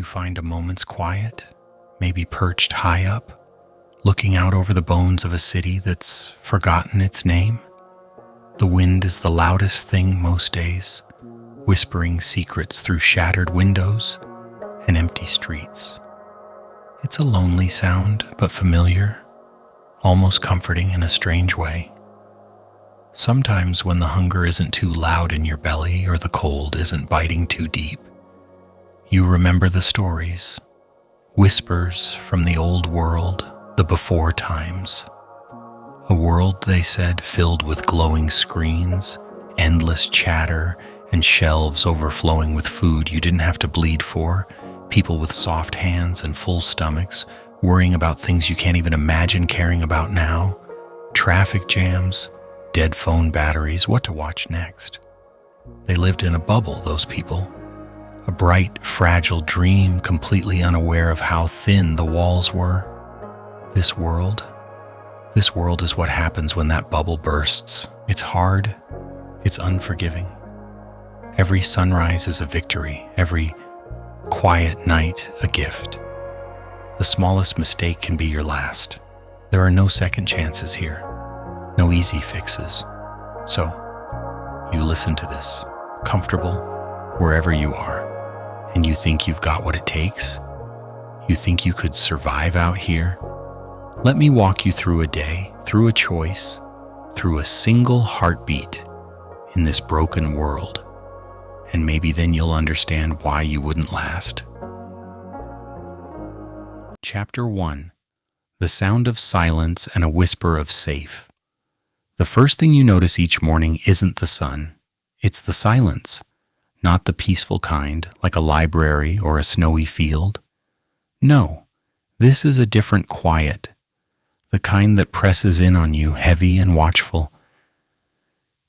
You find a moment's quiet, maybe perched high up, looking out over the bones of a city that's forgotten its name. The wind is the loudest thing most days, whispering secrets through shattered windows and empty streets. It's a lonely sound, but familiar, almost comforting in a strange way. Sometimes when the hunger isn't too loud in your belly or the cold isn't biting too deep, you remember the stories, whispers from the old world, the before times. A world, they said, filled with glowing screens, endless chatter, and shelves overflowing with food you didn't have to bleed for, people with soft hands and full stomachs, worrying about things you can't even imagine caring about now, traffic jams, dead phone batteries, what to watch next. They lived in a bubble, those people. A bright, fragile dream, completely unaware of how thin the walls were. This world is what happens when that bubble bursts. It's hard, it's unforgiving. Every sunrise is a victory, every quiet night a gift. The smallest mistake can be your last. There are no second chances here, no easy fixes. So, you listen to this, comfortable wherever you are, and you think you've got what it takes? You think you could survive out here? Let me walk you through a day, through a choice, through a single heartbeat in this broken world, and maybe then you'll understand why you wouldn't last. Chapter 1. The sound of silence and a whisper of safe. The first thing you notice each morning isn't the sun, it's the silence. Not the peaceful kind, like a library or a snowy field. No, this is a different quiet, the kind that presses in on you, heavy and watchful.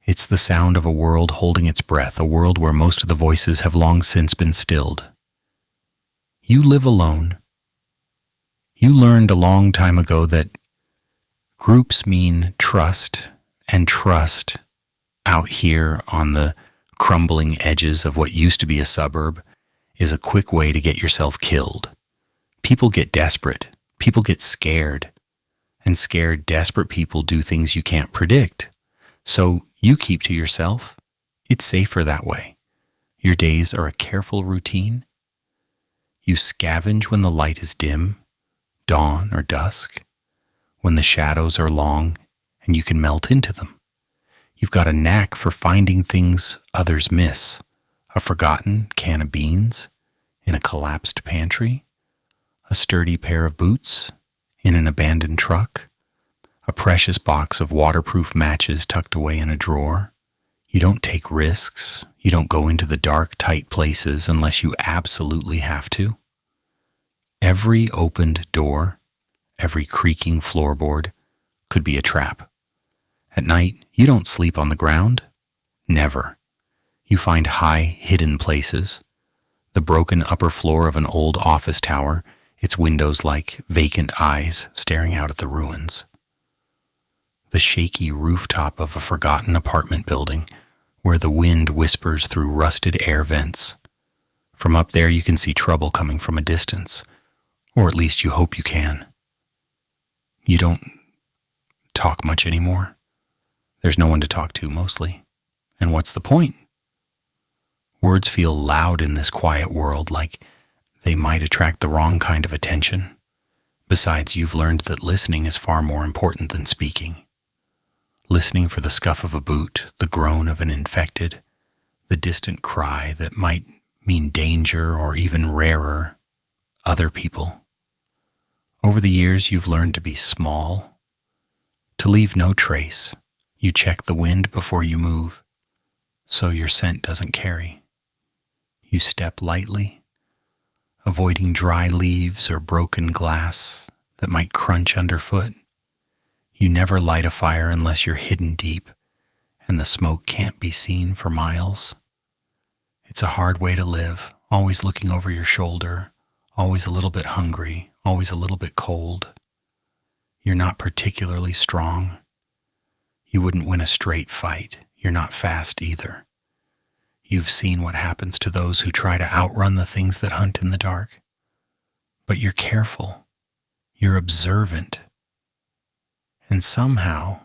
It's the sound of a world holding its breath, a world where most of the voices have long since been stilled. You live alone. You learned a long time ago that groups mean trust, and trust out here on the crumbling edges of what used to be a suburb is a quick way to get yourself killed. People get desperate. People get scared. And scared, desperate people do things you can't predict. So you keep to yourself. It's safer that way. Your days are a careful routine. You scavenge when the light is dim, dawn or dusk, when the shadows are long and you can melt into them. You've got a knack for finding things others miss. A forgotten can of beans in a collapsed pantry, a sturdy pair of boots in an abandoned truck, a precious box of waterproof matches tucked away in a drawer. You don't take risks. You don't go into the dark, tight places unless you absolutely have to. Every opened door, every creaking floorboard could be a trap. At night, you don't sleep on the ground. Never. You find high, hidden places. The broken upper floor of an old office tower, its windows like vacant eyes staring out at the ruins. The shaky rooftop of a forgotten apartment building where the wind whispers through rusted air vents. From up there, you can see trouble coming from a distance, or at least you hope you can. You don't talk much anymore. There's no one to talk to, mostly. And what's the point? Words feel loud in this quiet world, like they might attract the wrong kind of attention. Besides, you've learned that listening is far more important than speaking. Listening for the scuff of a boot, the groan of an infected, the distant cry that might mean danger or even rarer, other people. Over the years, you've learned to be small, to leave no trace. You check the wind before you move, so your scent doesn't carry. You step lightly, avoiding dry leaves or broken glass that might crunch underfoot. You never light a fire unless you're hidden deep and the smoke can't be seen for miles. It's a hard way to live, always looking over your shoulder, always a little bit hungry, always a little bit cold. You're not particularly strong. You wouldn't win a straight fight. You're not fast either. You've seen what happens to those who try to outrun the things that hunt in the dark. But you're careful, you're observant, and somehow,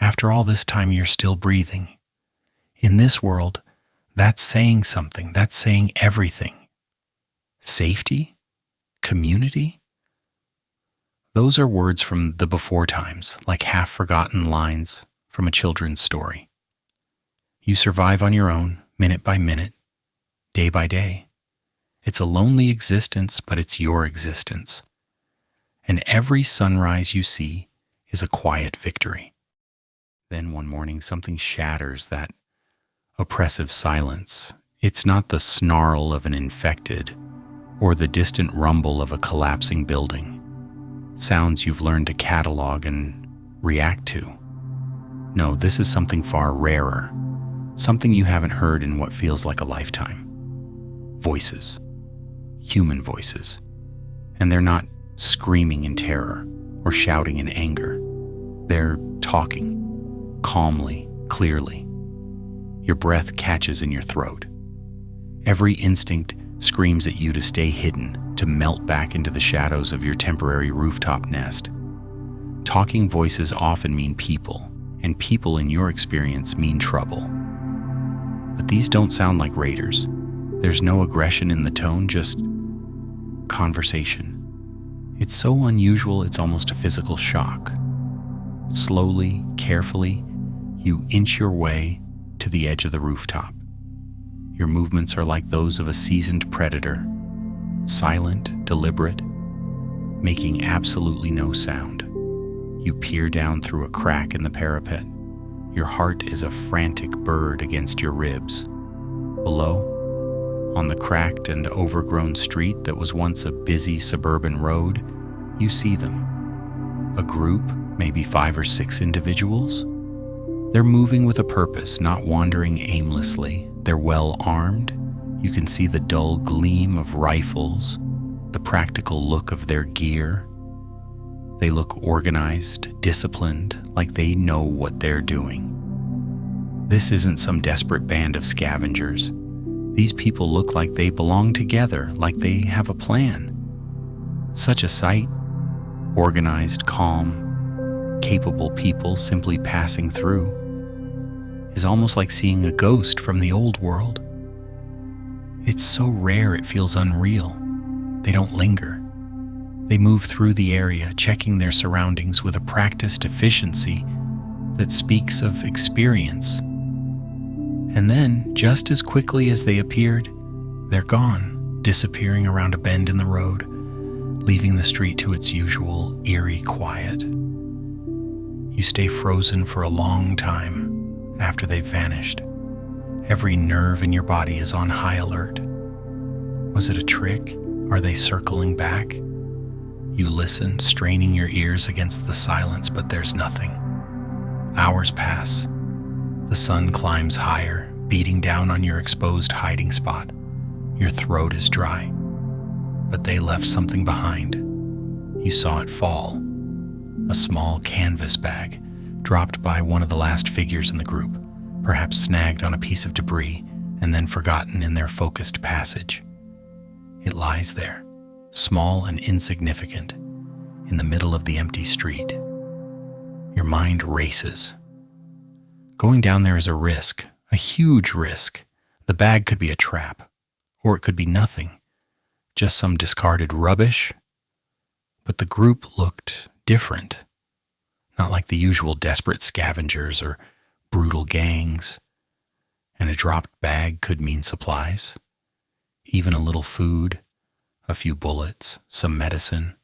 after all this time, you're still breathing. In this world, that's saying something, that's saying everything. Safety? Community? Those are words from the before times, like half-forgotten lines from a children's story. You survive on your own, minute by minute, day by day. It's a lonely existence, but it's your existence. And every sunrise you see is a quiet victory. Then one morning, something shatters that oppressive silence. It's not the snarl of an infected or the distant rumble of a collapsing building. Sounds you've learned to catalog and react to. No, this is something far rarer. Something you haven't heard in what feels like a lifetime. Voices. Human voices. And they're not screaming in terror or shouting in anger. They're talking, calmly, clearly. Your breath catches in your throat. Every instinct screams at you to stay hidden, to melt back into the shadows of your temporary rooftop nest. Talking voices often mean people, and people in your experience mean trouble. But these don't sound like raiders. There's no aggression in the tone, just conversation. It's so unusual it's almost a physical shock. Slowly, carefully, you inch your way to the edge of the rooftop. Your movements are like those of a seasoned predator, silent, deliberate, making absolutely no sound. You peer down through a crack in the parapet. Your heart is a frantic bird against your ribs. Below, on the cracked and overgrown street that was once a busy suburban road, you see them. A group, maybe 5 or 6 individuals. They're moving with a purpose, not wandering aimlessly. They're well armed. You can see the dull gleam of rifles, the practical look of their gear. They look organized, disciplined, like they know what they're doing. This isn't some desperate band of scavengers. These people look like they belong together, like they have a plan. Such a sight, organized, calm, capable people simply passing through, is almost like seeing a ghost from the old world. It's so rare it feels unreal. They don't linger. They move through the area, checking their surroundings with a practiced efficiency that speaks of experience. And then, just as quickly as they appeared, they're gone, disappearing around a bend in the road, leaving the street to its usual eerie quiet. You stay frozen for a long time after they've vanished. Every nerve in your body is on high alert. Was it a trick? Are they circling back? You listen, straining your ears against the silence, but there's nothing. Hours pass. The sun climbs higher, beating down on your exposed hiding spot. Your throat is dry. But they left something behind. You saw it fall. A small canvas bag, dropped by one of the last figures in the group, perhaps snagged on a piece of debris and then forgotten in their focused passage. It lies there, small and insignificant, in the middle of the empty street. Your mind races. Going down there is a risk, a huge risk. The bag could be a trap, or it could be nothing, just some discarded rubbish. But the group looked different, not like the usual desperate scavengers or brutal gangs. And a dropped bag could mean supplies, even a little food, a few bullets, some medicine.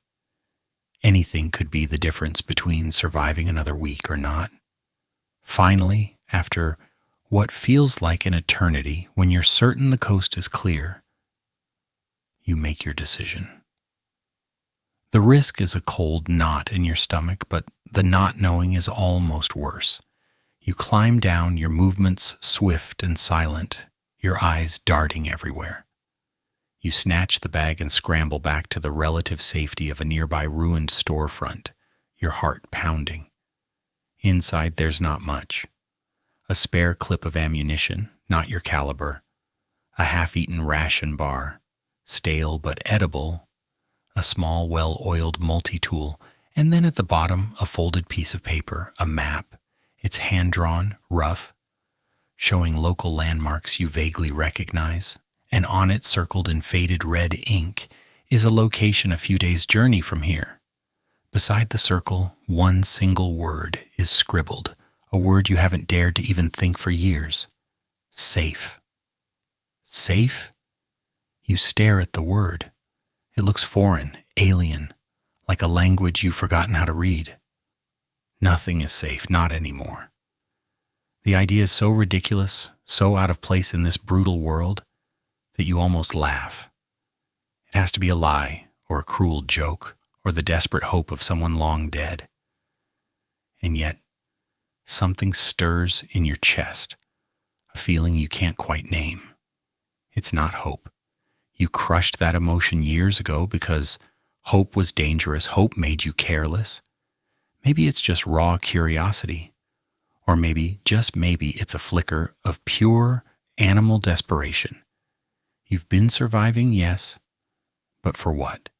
Anything could be the difference between surviving another week or not. Finally, after what feels like an eternity, when you're certain the coast is clear, you make your decision. The risk is a cold knot in your stomach, but the not knowing is almost worse. You climb down, your movements swift and silent, your eyes darting everywhere. You snatch the bag and scramble back to the relative safety of a nearby ruined storefront, your heart pounding. Inside there's not much. A spare clip of ammunition, not your caliber, a half-eaten ration bar, stale but edible, a small, well-oiled multi-tool, and then at the bottom, a folded piece of paper, a map. It's hand-drawn, rough, showing local landmarks you vaguely recognize, and on it, circled in faded red ink, is a location a few days' journey from here. Beside the circle, one single word is scribbled, a word you haven't dared to even think for years. Safe. Safe? You stare at the word. It looks foreign, alien, like a language you've forgotten how to read. Nothing is safe, not anymore. The idea is so ridiculous, so out of place in this brutal world, that you almost laugh. It has to be a lie, or a cruel joke, or the desperate hope of someone long dead. And yet, something stirs in your chest, a feeling you can't quite name. It's not hope. You crushed that emotion years ago because hope was dangerous, hope made you careless. Maybe it's just raw curiosity. Or maybe, just maybe, it's a flicker of pure animal desperation. You've been surviving, yes, but for what?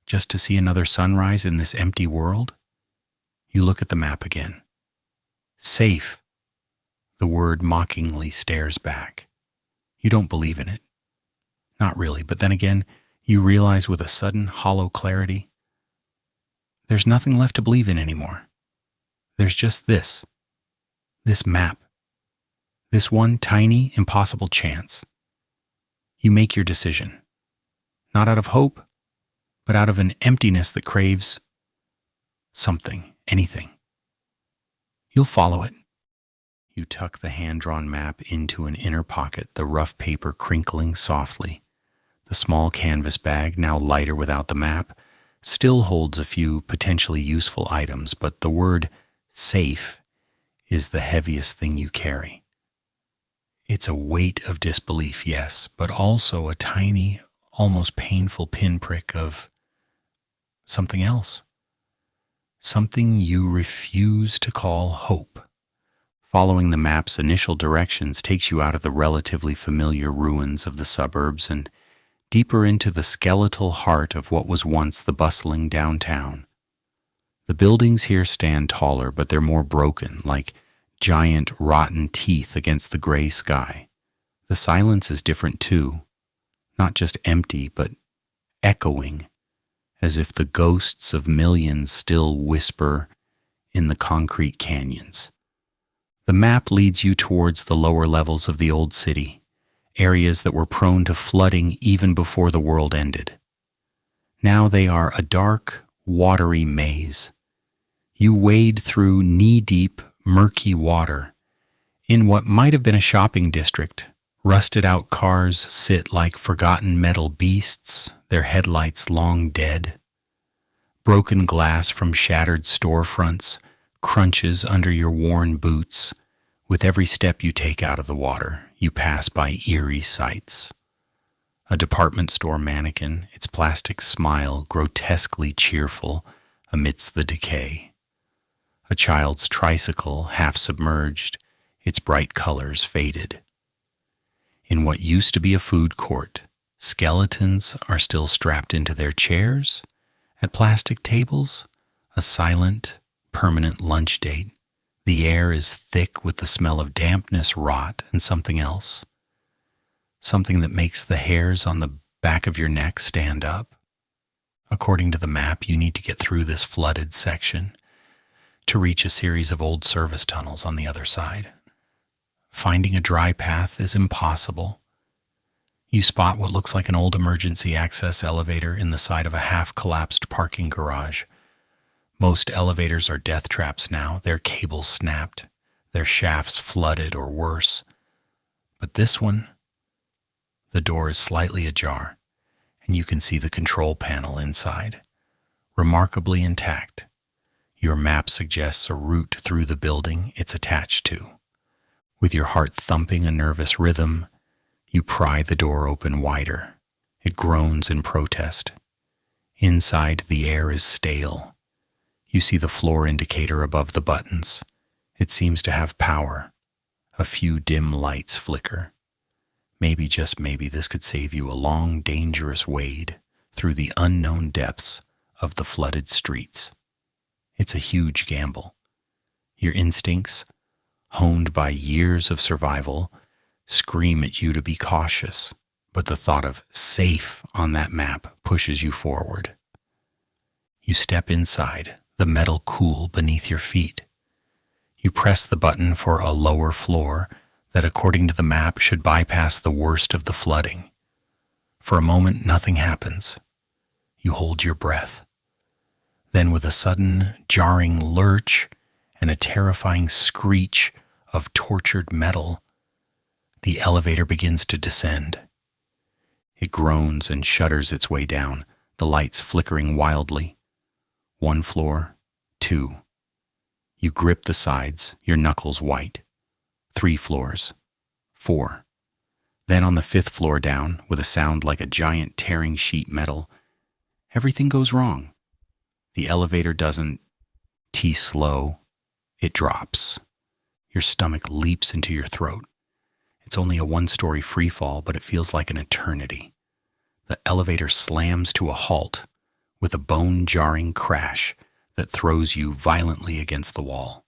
Just to see another sunrise in this empty world? You look at the map again. Safe. The word mockingly stares back. You don't believe in it. Not really, but then again, you realize with a sudden hollow clarity, there's nothing left to believe in anymore. There's just this map, this one tiny, impossible chance. You make your decision, not out of hope, but out of an emptiness that craves something, anything. You'll follow it. You tuck the hand-drawn map into an inner pocket, the rough paper crinkling softly. The small canvas bag, now lighter without the map, still holds a few potentially useful items, but the word safe is the heaviest thing you carry. It's a weight of disbelief, yes, but also a tiny, almost painful pinprick of something else. Something you refuse to call hope. Following the map's initial directions takes you out of the relatively familiar ruins of the suburbs and deeper into the skeletal heart of what was once the bustling downtown. The buildings here stand taller, but they're more broken, like giant, rotten teeth against the gray sky. The silence is different too, not just empty, but echoing, as if the ghosts of millions still whisper in the concrete canyons. The map leads you towards the lower levels of the old city, areas that were prone to flooding even before the world ended. Now they are a dark, watery maze. You wade through knee-deep, murky water. In what might have been a shopping district, rusted-out cars sit like forgotten metal beasts, their headlights long dead. Broken glass from shattered storefronts crunches under your worn boots. With every step you take out of the water, you pass by eerie sights. A department store mannequin, its plastic smile grotesquely cheerful amidst the decay. A child's tricycle, half submerged, its bright colors faded. In what used to be a food court, skeletons are still strapped into their chairs. At plastic tables, a silent, permanent lunch date. The air is thick with the smell of dampness, rot, and something else. Something that makes the hairs on the back of your neck stand up. According to the map, you need to get through this flooded section to reach a series of old service tunnels on the other side. Finding a dry path is impossible. You spot what looks like an old emergency access elevator in the side of a half-collapsed parking garage. Most elevators are death traps now, their cables snapped, their shafts flooded or worse. But this one, the door is slightly ajar, and you can see the control panel inside, remarkably intact. Your map suggests a route through the building it's attached to. With your heart thumping a nervous rhythm, you pry the door open wider. It groans in protest. Inside, the air is stale. You see the floor indicator above the buttons. It seems to have power. A few dim lights flicker. Maybe, just maybe, this could save you a long, dangerous wade through the unknown depths of the flooded streets. It's a huge gamble. Your instincts, honed by years of survival, scream at you to be cautious, but the thought of safe on that map pushes you forward. You step inside, the metal cool beneath your feet. You press the button for a lower floor that, according to the map, should bypass the worst of the flooding. For a moment, nothing happens. You hold your breath. Then, with a sudden, jarring lurch and a terrifying screech of tortured metal, the elevator begins to descend. It groans and shudders its way down, the lights flickering wildly. 1 floor, 2. You grip the sides, your knuckles white. 3 floors, 4. Then on the 5th floor down, with a sound like a giant tearing sheet metal, everything goes wrong. The elevator doesn't T-slow, it drops. Your stomach leaps into your throat. It's only a 1-story free fall, but it feels like an eternity. The elevator slams to a halt with a bone-jarring crash that throws you violently against the wall.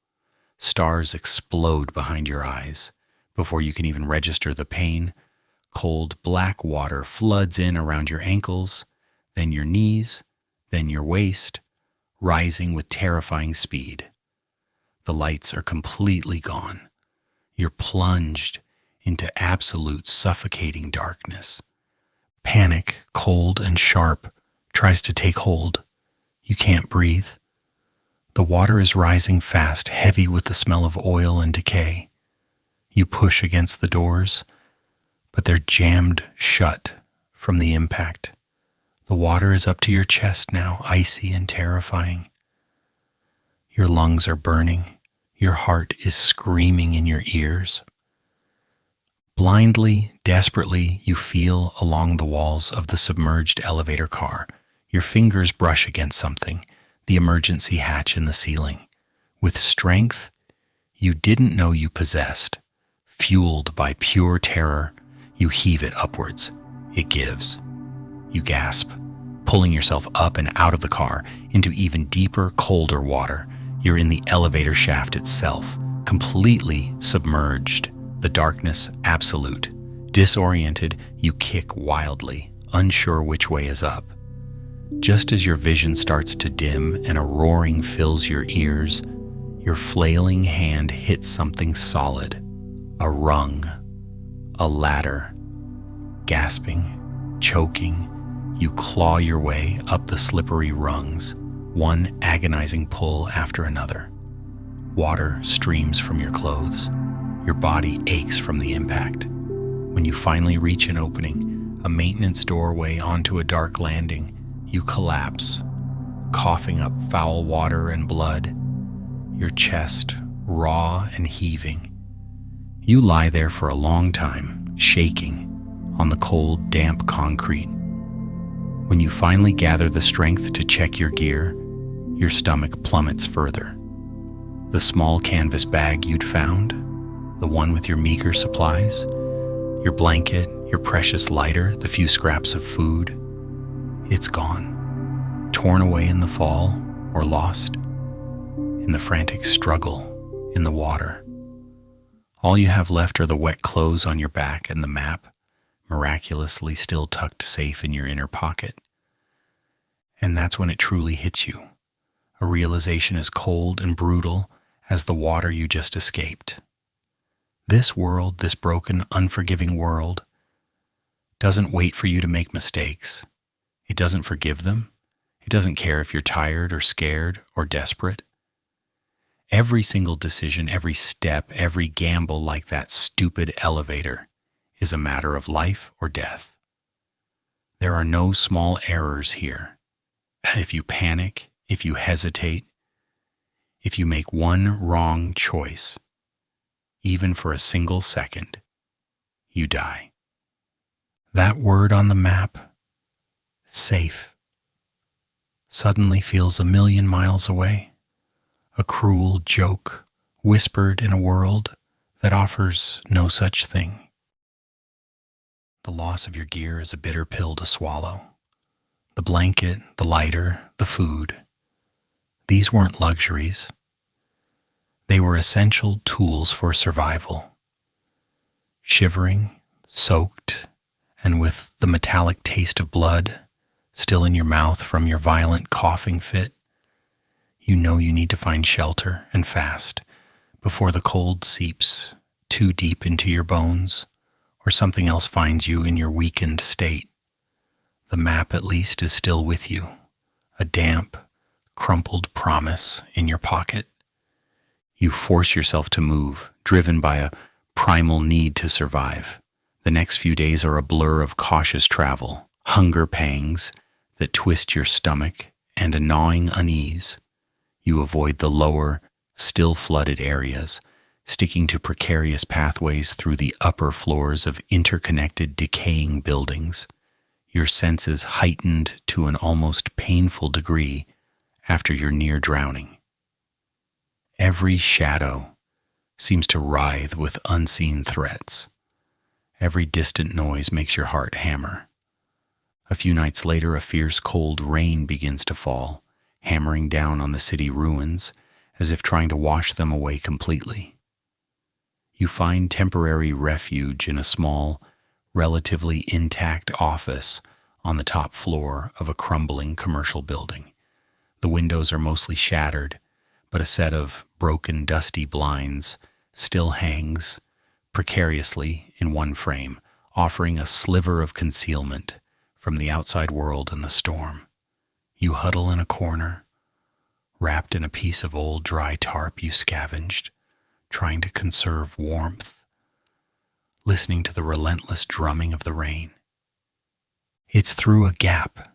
Stars explode behind your eyes. Before you can even register the pain, cold black water floods in around your ankles, then your knees, then your waist, rising with terrifying speed. The lights are completely gone. You're plunged into absolute suffocating darkness. Panic, cold and sharp, tries to take hold. You can't breathe. The water is rising fast, heavy with the smell of oil and decay. You push against the doors, but they're jammed shut from the impact. The water is up to your chest now, icy and terrifying. Your lungs are burning. Your heart is screaming in your ears. Blindly, desperately, you feel along the walls of the submerged elevator car. Your fingers brush against something, the emergency hatch in the ceiling. With strength you didn't know you possessed, fueled by pure terror, you heave it upwards. It gives. You gasp, pulling yourself up and out of the car into even deeper, colder water. You're in the elevator shaft itself, completely submerged, the darkness absolute. Disoriented, you kick wildly, unsure which way is up. Just as your vision starts to dim and a roaring fills your ears, your flailing hand hits something solid, a rung, a ladder. Gasping, choking, you claw your way up the slippery rungs, one agonizing pull after another. Water streams from your clothes. Your body aches from the impact. When you finally reach an opening, a maintenance doorway onto a dark landing, you collapse, coughing up foul water and blood, your chest raw and heaving. You lie there for a long time, shaking on the cold, damp concrete. When you finally gather the strength to check your gear, your stomach plummets further. The small canvas bag you'd found, the one with your meager supplies, your blanket, your precious lighter, the few scraps of food, it's gone, torn away in the fall or lost in the frantic struggle in the water. All you have left are the wet clothes on your back and the map, miraculously still tucked safe in your inner pocket. And that's when it truly hits you, a realization as cold and brutal as the water you just escaped. This world, this broken, unforgiving world, doesn't wait for you to make mistakes. It doesn't forgive them. It doesn't care if you're tired or scared or desperate. Every single decision, every step, every gamble like that stupid elevator is a matter of life or death. There are no small errors here. If you panic, if you hesitate, if you make one wrong choice, even for a single second, you die. That word on the map, safe, suddenly feels a million miles away. A cruel joke whispered in a world that offers no such thing. The loss of your gear is a bitter pill to swallow. The blanket, the lighter, the food. These weren't luxuries. They were essential tools for survival. Shivering, soaked, and with the metallic taste of blood still in your mouth from your violent coughing fit, you know you need to find shelter and fast before the cold seeps too deep into your bones or something else finds you in your weakened state. The map at least is still with you, a damp, crumpled promise in your pocket. You force yourself to move, driven by a primal need to survive. The next few days are a blur of cautious travel, hunger pangs that twist your stomach, and a gnawing unease. You avoid the lower, still flooded areas, sticking to precarious pathways through the upper floors of interconnected, decaying buildings, your senses heightened to an almost painful degree after you're near drowning. Every shadow seems to writhe with unseen threats. Every distant noise makes your heart hammer. A few nights later, a fierce cold rain begins to fall, hammering down on the city ruins as if trying to wash them away completely. You find temporary refuge in a small, relatively intact office on the top floor of a crumbling commercial building. The windows are mostly shattered, but a set of broken, dusty blinds still hangs precariously in one frame, offering a sliver of concealment from the outside world and the storm. You huddle in a corner, wrapped in a piece of old dry tarp you scavenged, trying to conserve warmth, listening to the relentless drumming of the rain. It's through a gap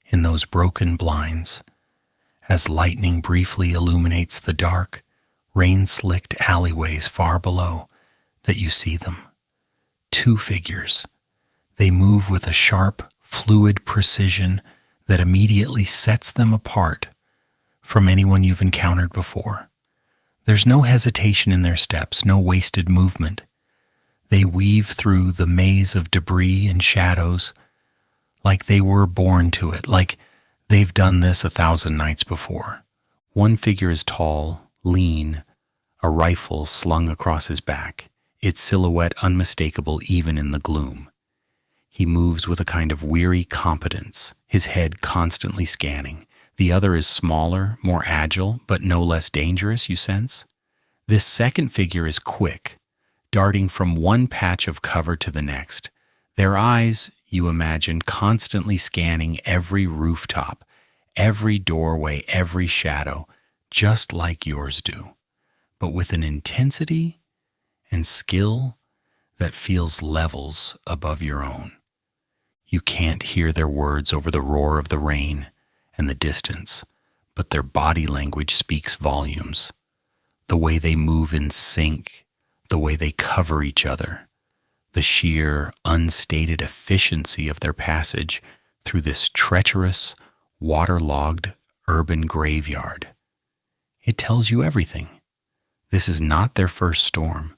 in those broken blinds, as lightning briefly illuminates the dark, rain-slicked alleyways far below, that you see them. Two figures. They move with a sharp, fluid precision that immediately sets them apart from anyone you've encountered before. There's no hesitation in their steps, no wasted movement. They weave through the maze of debris and shadows like they were born to it, like they've done this 1,000 nights before. One figure is tall, lean, a rifle slung across his back, its silhouette unmistakable even in the gloom. He moves with a kind of weary competence, his head constantly scanning. The other is smaller, more agile, but no less dangerous, you sense. This second figure is quick, darting from one patch of cover to the next. Their eyes, you imagine, constantly scanning every rooftop, every doorway, every shadow, just like yours do, but with an intensity and skill that feels levels above your own. You can't hear their words over the roar of the rain and the distance, but their body language speaks volumes. The way they move in sync, the way they cover each other, the sheer, unstated efficiency of their passage through this treacherous, waterlogged urban graveyard. It tells you everything. This is not their first storm.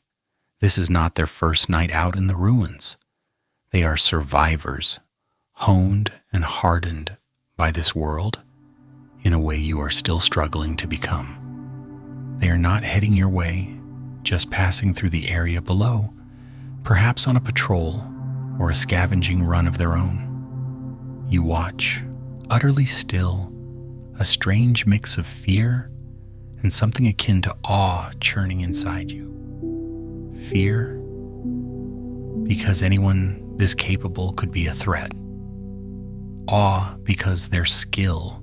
This is not their first night out in the ruins. They are survivors, honed and hardened by this world in a way you are still struggling to become. They are not heading your way, just passing through the area below, perhaps on a patrol or a scavenging run of their own. You watch, utterly still, a strange mix of fear and something akin to awe churning inside you. Fear, because anyone this capable could be a threat. Awe, because their skill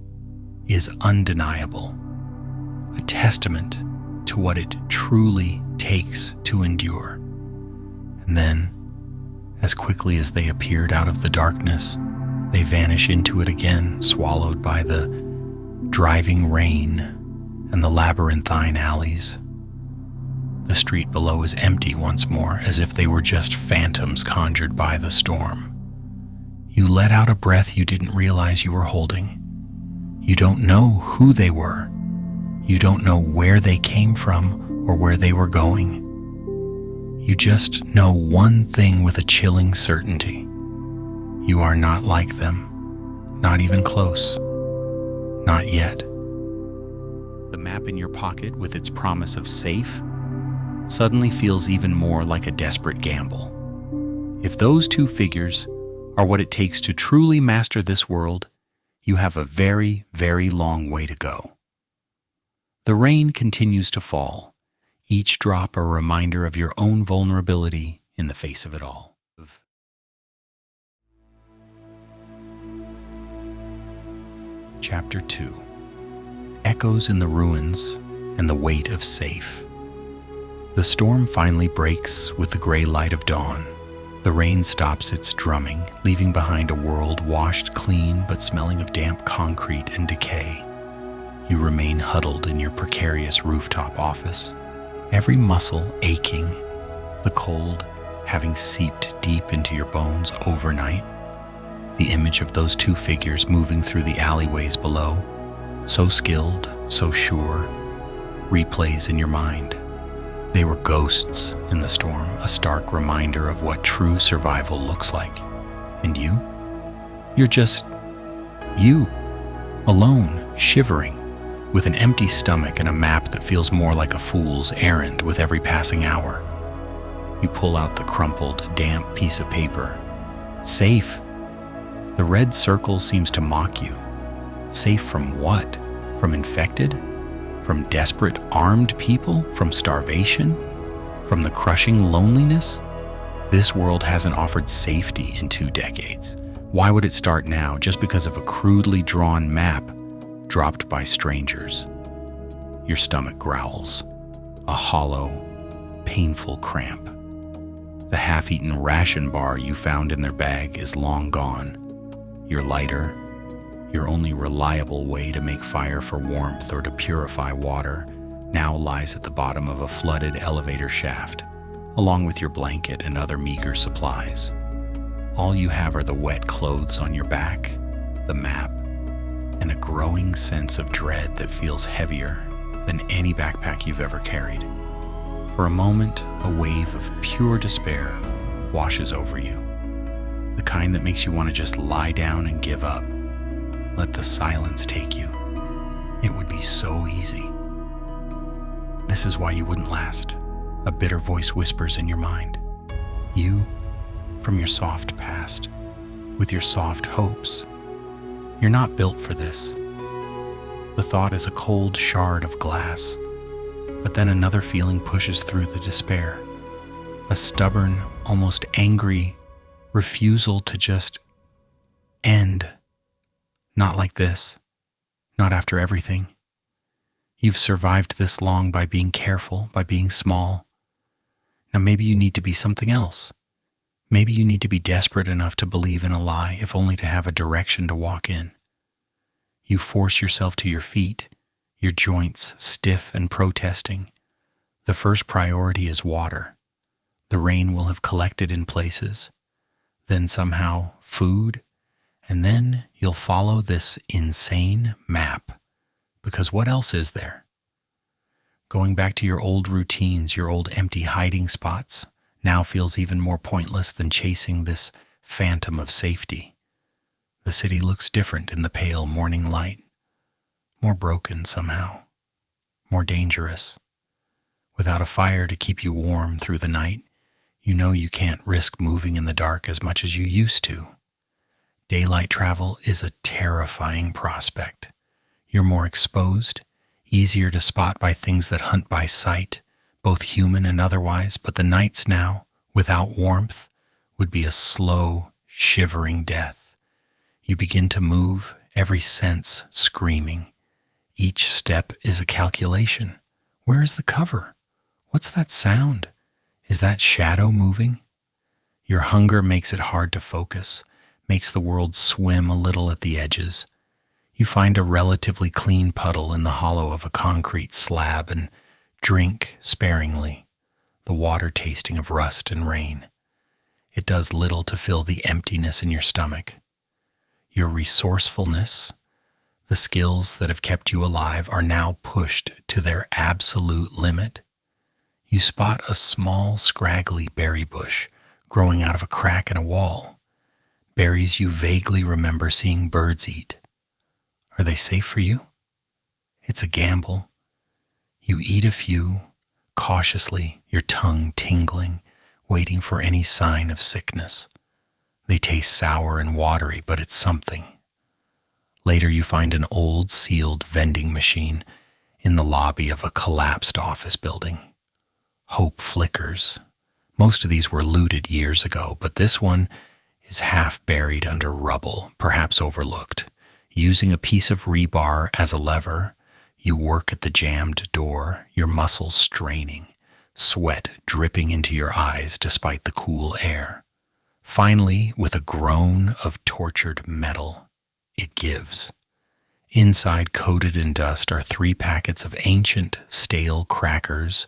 is undeniable, a testament to what it truly takes to endure. And then, as quickly as they appeared out of the darkness, they vanish into it again, swallowed by the driving rain and the labyrinthine alleys. The street below is empty once more, as if they were just phantoms conjured by the storm. You let out a breath you didn't realize you were holding. You don't know who they were. You don't know where they came from or where they were going. You just know one thing with a chilling certainty. You are not like them. Not even close. Not yet. The map in your pocket, with its promise of safe, suddenly feels even more like a desperate gamble. If those two figures are what it takes to truly master this world, you have a very, very long way to go. The rain continues to fall, each drop a reminder of your own vulnerability in the face of it all. Chapter 2. Echoes in the ruins and the weight of safe. The storm finally breaks with the gray light of dawn. The rain stops its drumming, leaving behind a world washed clean but smelling of damp concrete and decay. You remain huddled in your precarious rooftop office, every muscle aching, the cold having seeped deep into your bones overnight. The image of those two figures moving through the alleyways below, so skilled, so sure, replays in your mind. They were ghosts in the storm, a stark reminder of what true survival looks like. And you? You're just you, alone, shivering, with an empty stomach and a map that feels more like a fool's errand with every passing hour. You pull out the crumpled, damp piece of paper. Safe. The red circle seems to mock you. Safe from what? From infected? From desperate armed people? From starvation? From the crushing loneliness? This world hasn't offered safety in 2 decades. Why would it start now just because of a crudely drawn map dropped by strangers? Your stomach growls, a hollow, painful cramp. The half-eaten ration bar you found in their bag is long gone. Your lighter, your only reliable way to make fire for warmth or to purify water, now lies at the bottom of a flooded elevator shaft, along with your blanket and other meager supplies. All you have are the wet clothes on your back, the map, and a growing sense of dread that feels heavier than any backpack you've ever carried. For a moment, a wave of pure despair washes over you, the kind that makes you want to just lie down and give up. Let the silence take you. It would be so easy. This is why you wouldn't last, a bitter voice whispers in your mind. You, from your soft past, with your soft hopes. You're not built for this. The thought is a cold shard of glass, but then another feeling pushes through the despair. A stubborn, almost angry refusal to just end. Not like this. Not after everything. You've survived this long by being careful, by being small. Now maybe you need to be something else. Maybe you need to be desperate enough to believe in a lie, if only to have a direction to walk in. You force yourself to your feet, your joints stiff and protesting. The first priority is water. The rain will have collected in places. Then somehow food. And then you'll follow this insane map. Because what else is there? Going back to your old routines, your old empty hiding spots, now feels even more pointless than chasing this phantom of safety. The city looks different in the pale morning light. More broken somehow. More dangerous. Without a fire to keep you warm through the night, you know you can't risk moving in the dark as much as you used to. Daylight travel is a terrifying prospect. You're more exposed, easier to spot by things that hunt by sight, both human and otherwise, but the nights now, without warmth, would be a slow, shivering death. You begin to move, every sense screaming. Each step is a calculation. Where is the cover? What's that sound? Is that shadow moving? Your hunger makes it hard to focus, makes the world swim a little at the edges. You find a relatively clean puddle in the hollow of a concrete slab and drink sparingly, the water tasting of rust and rain. It does little to fill the emptiness in your stomach. Your resourcefulness, the skills that have kept you alive, are now pushed to their absolute limit. You spot a small, scraggly berry bush growing out of a crack in a wall. berries you vaguely remember seeing birds eat. Are they safe for you? It's a gamble. You eat a few, cautiously, your tongue tingling, waiting for any sign of sickness. They taste sour and watery, but it's something. Later you find an old sealed vending machine in the lobby of a collapsed office building. Hope flickers. Most of these were looted years ago, but this one is half buried under rubble, perhaps overlooked. Using a piece of rebar as a lever, you work at the jammed door, your muscles straining, sweat dripping into your eyes despite the cool air. Finally, with a groan of tortured metal, it gives. Inside, coated in dust, are 3 packets of ancient, stale crackers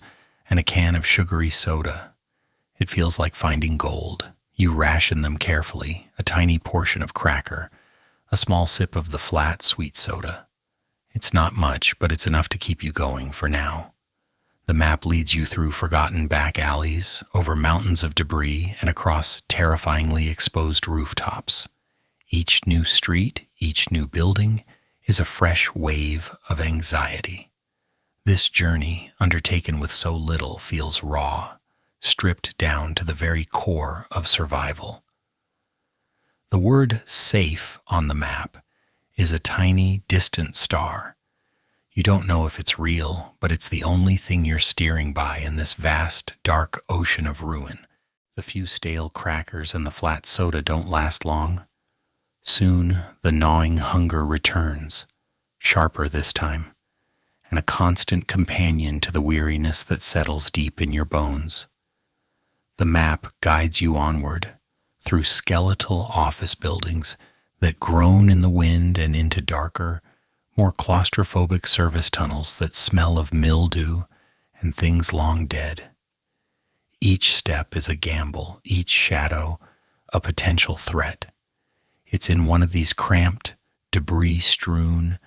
and a can of sugary soda. It feels like finding gold. You ration them carefully, a tiny portion of cracker, a small sip of the flat, sweet soda. It's not much, but it's enough to keep you going for now. The map leads you through forgotten back alleys, over mountains of debris, and across terrifyingly exposed rooftops. Each new street, each new building, is a fresh wave of anxiety. This journey, undertaken with so little, feels raw, stripped down to the very core of survival. The word safe on the map is a tiny, distant star. You don't know if it's real, but it's the only thing you're steering by in this vast, dark ocean of ruin. The few stale crackers and the flat soda don't last long. Soon, the gnawing hunger returns, sharper this time, and a constant companion to the weariness that settles deep in your bones. The map guides you onward, through skeletal office buildings that groan in the wind and into darker, more claustrophobic service tunnels that smell of mildew and things long dead. Each step is a gamble, each shadow a potential threat. It's in one of these cramped, debris-strewn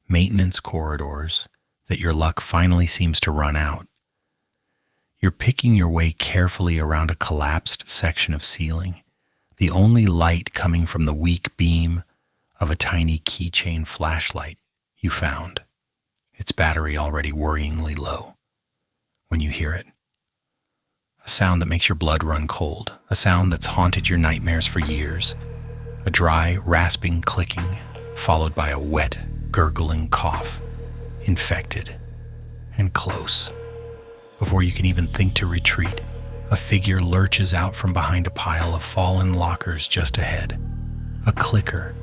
maintenance corridors that your luck finally seems to run out. You're picking your way carefully around a collapsed section of ceiling, the only light coming from the weak beam of a tiny keychain flashlight you found, its battery already worryingly low. When you hear it, a sound that makes your blood run cold, a sound that's haunted your nightmares for years, a dry, rasping clicking, followed by a wet, gurgling cough, infected and close. Before you can even think to retreat, a figure lurches out from behind a pile of fallen lockers just ahead. A clicker.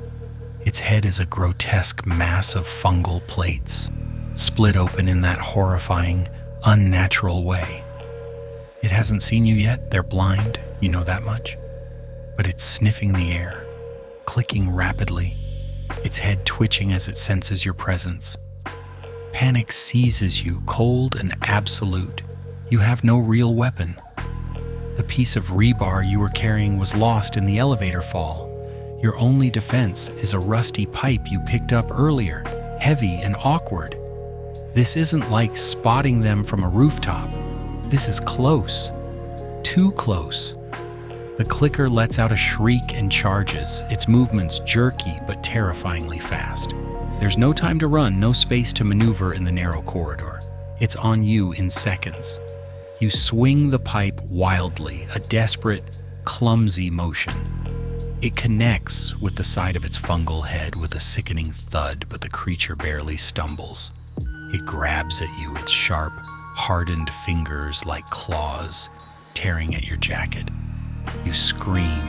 Its head is a grotesque mass of fungal plates, split open in that horrifying, unnatural way. It hasn't seen you yet, they're blind, you know that much. But it's sniffing the air, clicking rapidly, its head twitching as it senses your presence. Panic seizes you, cold and absolute. You have no real weapon. The piece of rebar you were carrying was lost in the elevator fall. Your only defense is a rusty pipe you picked up earlier, heavy and awkward. This isn't like spotting them from a rooftop. This is close. Too close. The clicker lets out a shriek and charges, its movements jerky but terrifyingly fast. There's no time to run, no space to maneuver in the narrow corridor. It's on you in seconds. You swing the pipe wildly, a desperate, clumsy motion. It connects with the side of its fungal head with a sickening thud, but the creature barely stumbles. It grabs at you, its sharp, hardened fingers like claws, tearing at your jacket. You scream,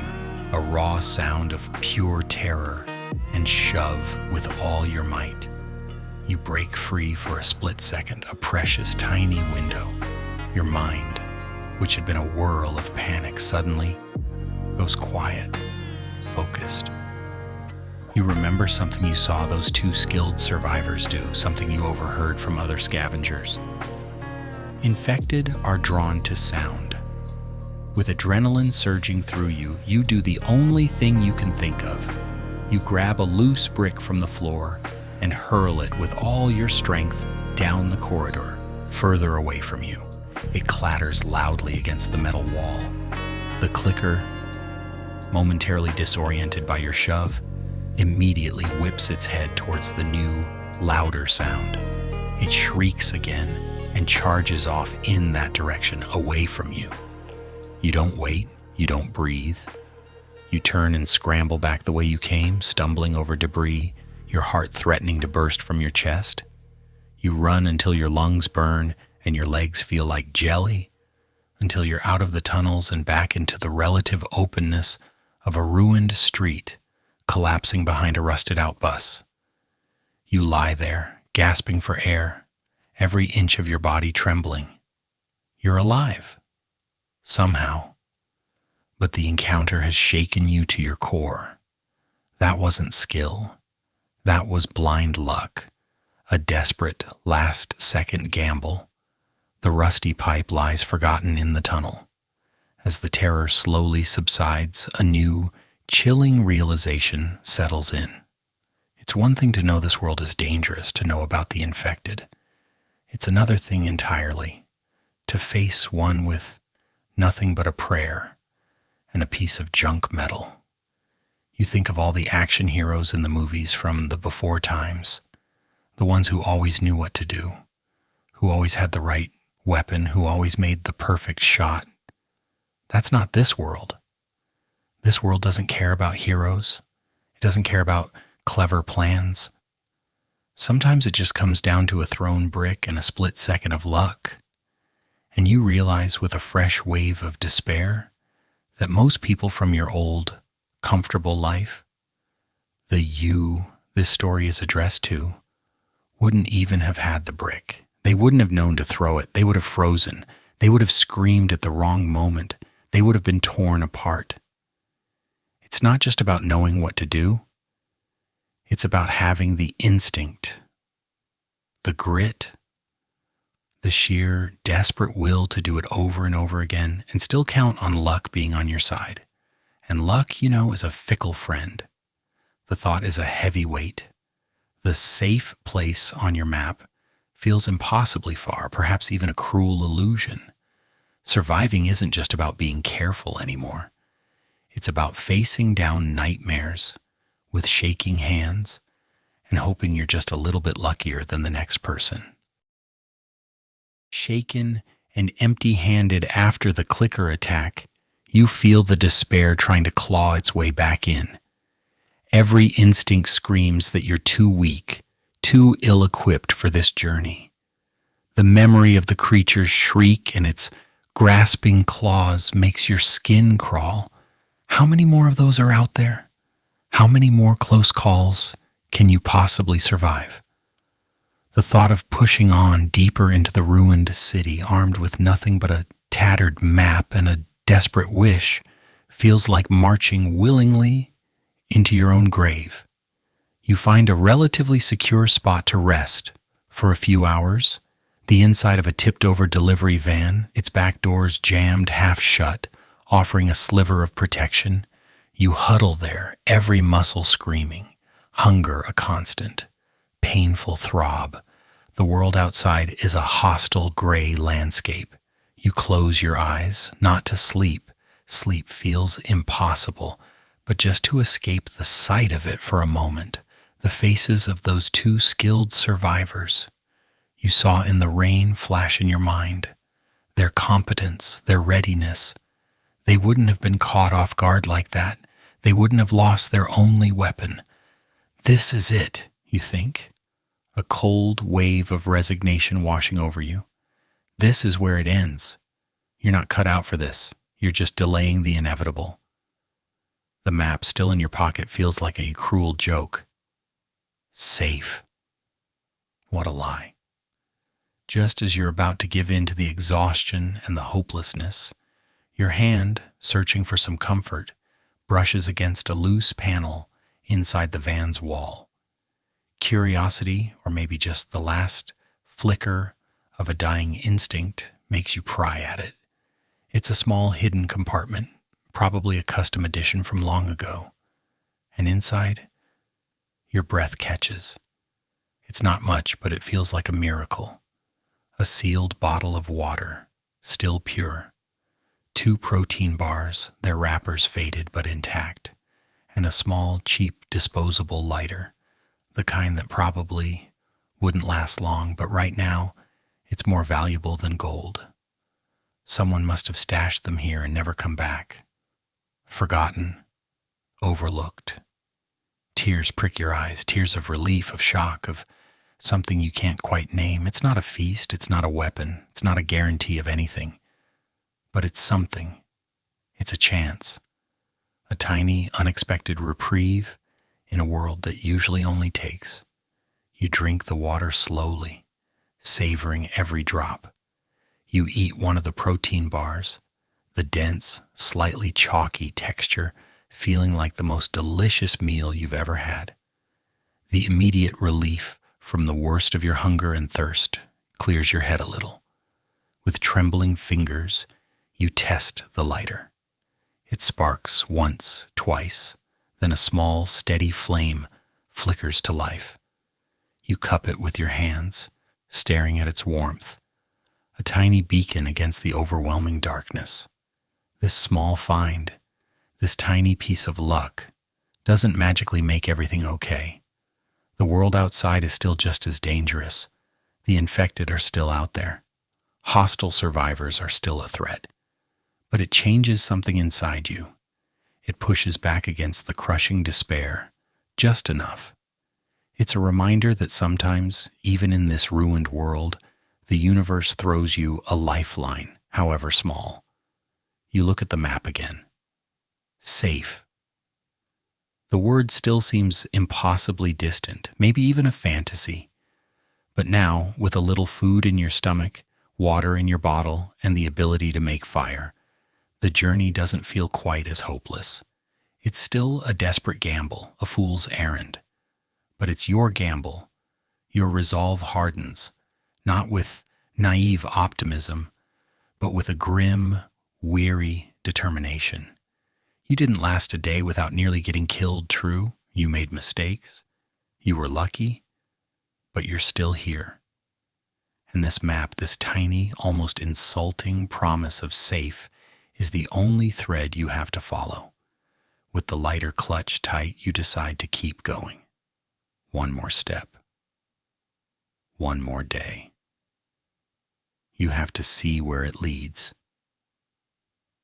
a raw sound of pure terror, and shove with all your might. You break free for a split second, a precious tiny window. Your mind, which had been a whirl of panic, suddenly goes quiet, focused. You remember something you saw those 2 skilled survivors do, something you overheard from other scavengers. Infected are drawn to sound. With adrenaline surging through you, you do the only thing you can think of. You grab a loose brick from the floor and hurl it with all your strength down the corridor, further away from you. It clatters loudly against the metal wall. The clicker momentarily disoriented by your shove, immediately whips its head towards the new, louder sound. It shrieks again and charges off in that direction, away from you. You don't wait, you don't breathe. You turn and scramble back the way you came, stumbling over debris, your heart threatening to burst from your chest. You run until your lungs burn and your legs feel like jelly, until you're out of the tunnels and back into the relative openness of a ruined street, collapsing behind a rusted-out bus. You lie there, gasping for air, every inch of your body trembling. You're alive. Somehow. But the encounter has shaken you to your core. That wasn't skill. That was blind luck, a desperate, last-second gamble. The rusty pipe lies forgotten in the tunnel. As the terror slowly subsides, a new, chilling realization settles in. It's one thing to know this world is dangerous, to know about the infected. It's another thing entirely, to face one with nothing but a prayer and a piece of junk metal. You think of all the action heroes in the movies from the before times, the ones who always knew what to do, who always had the right weapon, who always made the perfect shot. That's not this world. This world doesn't care about heroes. It doesn't care about clever plans. Sometimes it just comes down to a thrown brick and a split second of luck. And you realize with a fresh wave of despair that most people from your old, comfortable life, the you this story is addressed to, wouldn't even have had the brick. They wouldn't have known to throw it. They would have frozen. They would have screamed at the wrong moment. They would have been torn apart. It's not just about knowing what to do. It's about having the instinct, the grit, the sheer, desperate will to do it over and over again and still count on luck being on your side. And luck, is a fickle friend. The thought is a heavy weight. The safe place on your map feels impossibly far, perhaps even a cruel illusion. Surviving isn't just about being careful anymore. It's about facing down nightmares with shaking hands and hoping you're just a little bit luckier than the next person. Shaken and empty-handed after the clicker attack, you feel the despair trying to claw its way back in. Every instinct screams that you're too weak, too ill-equipped for this journey. The memory of the creature's shriek and its grasping claws makes your skin crawl. How many more of those are out there? How many more close calls can you possibly survive? The thought of pushing on deeper into the ruined city, armed with nothing but a tattered map and a desperate wish, feels like marching willingly into your own grave. You find a relatively secure spot to rest for a few hours, the inside of a tipped-over delivery van, its back doors jammed half shut, offering a sliver of protection. You huddle there, every muscle screaming, hunger a constant, painful throb. The world outside is a hostile gray landscape. You close your eyes, not to sleep. Sleep feels impossible, but just to escape the sight of it for a moment, the faces of those two skilled survivors you saw in the rain flash in your mind, their competence, their readiness. They wouldn't have been caught off guard like that. They wouldn't have lost their only weapon. This is it, you think. A cold wave of resignation washing over you. This is where it ends. You're not cut out for this. You're just delaying the inevitable. The map still in your pocket feels like a cruel joke. Safe. What a lie. Just as you're about to give in to the exhaustion and the hopelessness, your hand, searching for some comfort, brushes against a loose panel inside the van's wall. Curiosity, or maybe just the last flicker of a dying instinct, makes you pry at it. It's a small hidden compartment, probably a custom edition from long ago. And inside, your breath catches. It's not much, but it feels like a miracle. A sealed bottle of water, still pure. 2 protein bars, their wrappers faded but intact, and a small, cheap, disposable lighter, the kind that probably wouldn't last long, but right now, it's more valuable than gold. Someone must have stashed them here and never come back. Forgotten, overlooked. Tears prick your eyes, tears of relief, of shock, of something you can't quite name. It's not a feast, it's not a weapon, it's not a guarantee of anything. But it's something. It's a chance. A tiny, unexpected reprieve in a world that usually only takes. You drink the water slowly, savoring every drop. You eat one of the protein bars, the dense, slightly chalky texture feeling like the most delicious meal you've ever had. The immediate relief from the worst of your hunger and thirst clears your head a little. With trembling fingers, you test the lighter. It sparks once, twice, then a small, steady flame flickers to life. You cup it with your hands, staring at its warmth, a tiny beacon against the overwhelming darkness. This small find, this tiny piece of luck, doesn't magically make everything okay. The world outside is still just as dangerous. The infected are still out there. Hostile survivors are still a threat. But it changes something inside you. It pushes back against the crushing despair, just enough. It's a reminder that sometimes, even in this ruined world, the universe throws you a lifeline, however small. You look at the map again. Safe. The word still seems impossibly distant, maybe even a fantasy. But now, with a little food in your stomach, water in your bottle, and the ability to make fire, the journey doesn't feel quite as hopeless. It's still a desperate gamble, a fool's errand. But it's your gamble. Your resolve hardens, not with naive optimism, but with a grim, weary determination. You didn't last a day without nearly getting killed, true. You made mistakes. You were lucky, but you're still here. And this map, this tiny, almost insulting promise of safe, is the only thread you have to follow. With the lighter clutched tight, you decide to keep going. One more step. One more day. You have to see where it leads,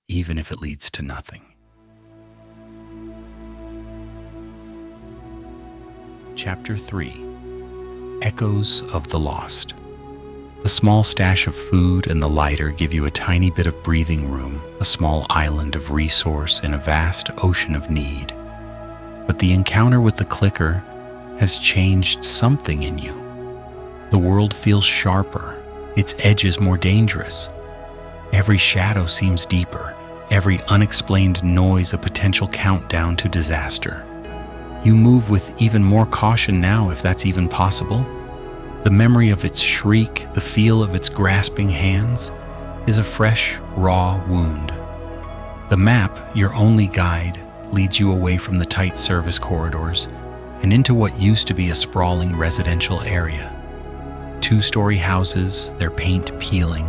even if it leads to nothing. Chapter 3. Echoes of the Lost. The small stash of food and the lighter give you a tiny bit of breathing room, a small island of resource in a vast ocean of need. But the encounter with the clicker has changed something in you. The world feels sharper, its edges more dangerous. Every shadow seems deeper, every unexplained noise a potential countdown to disaster. You move with even more caution now, if that's even possible. The memory of its shriek, the feel of its grasping hands, is a fresh, raw wound. The map, your only guide, leads you away from the tight service corridors and into what used to be a sprawling residential area. 2-story houses, their paint peeling,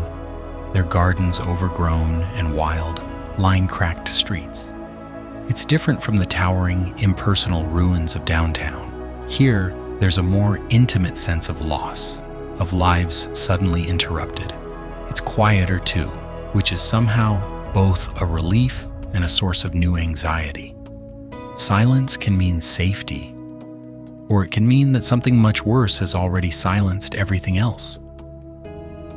their gardens overgrown and wild, line cracked streets. It's different from the towering, impersonal ruins of downtown. Here, there's a more intimate sense of loss, of lives suddenly interrupted. It's quieter too, which is somehow both a relief and a source of new anxiety. Silence can mean safety, or it can mean that something much worse has already silenced everything else.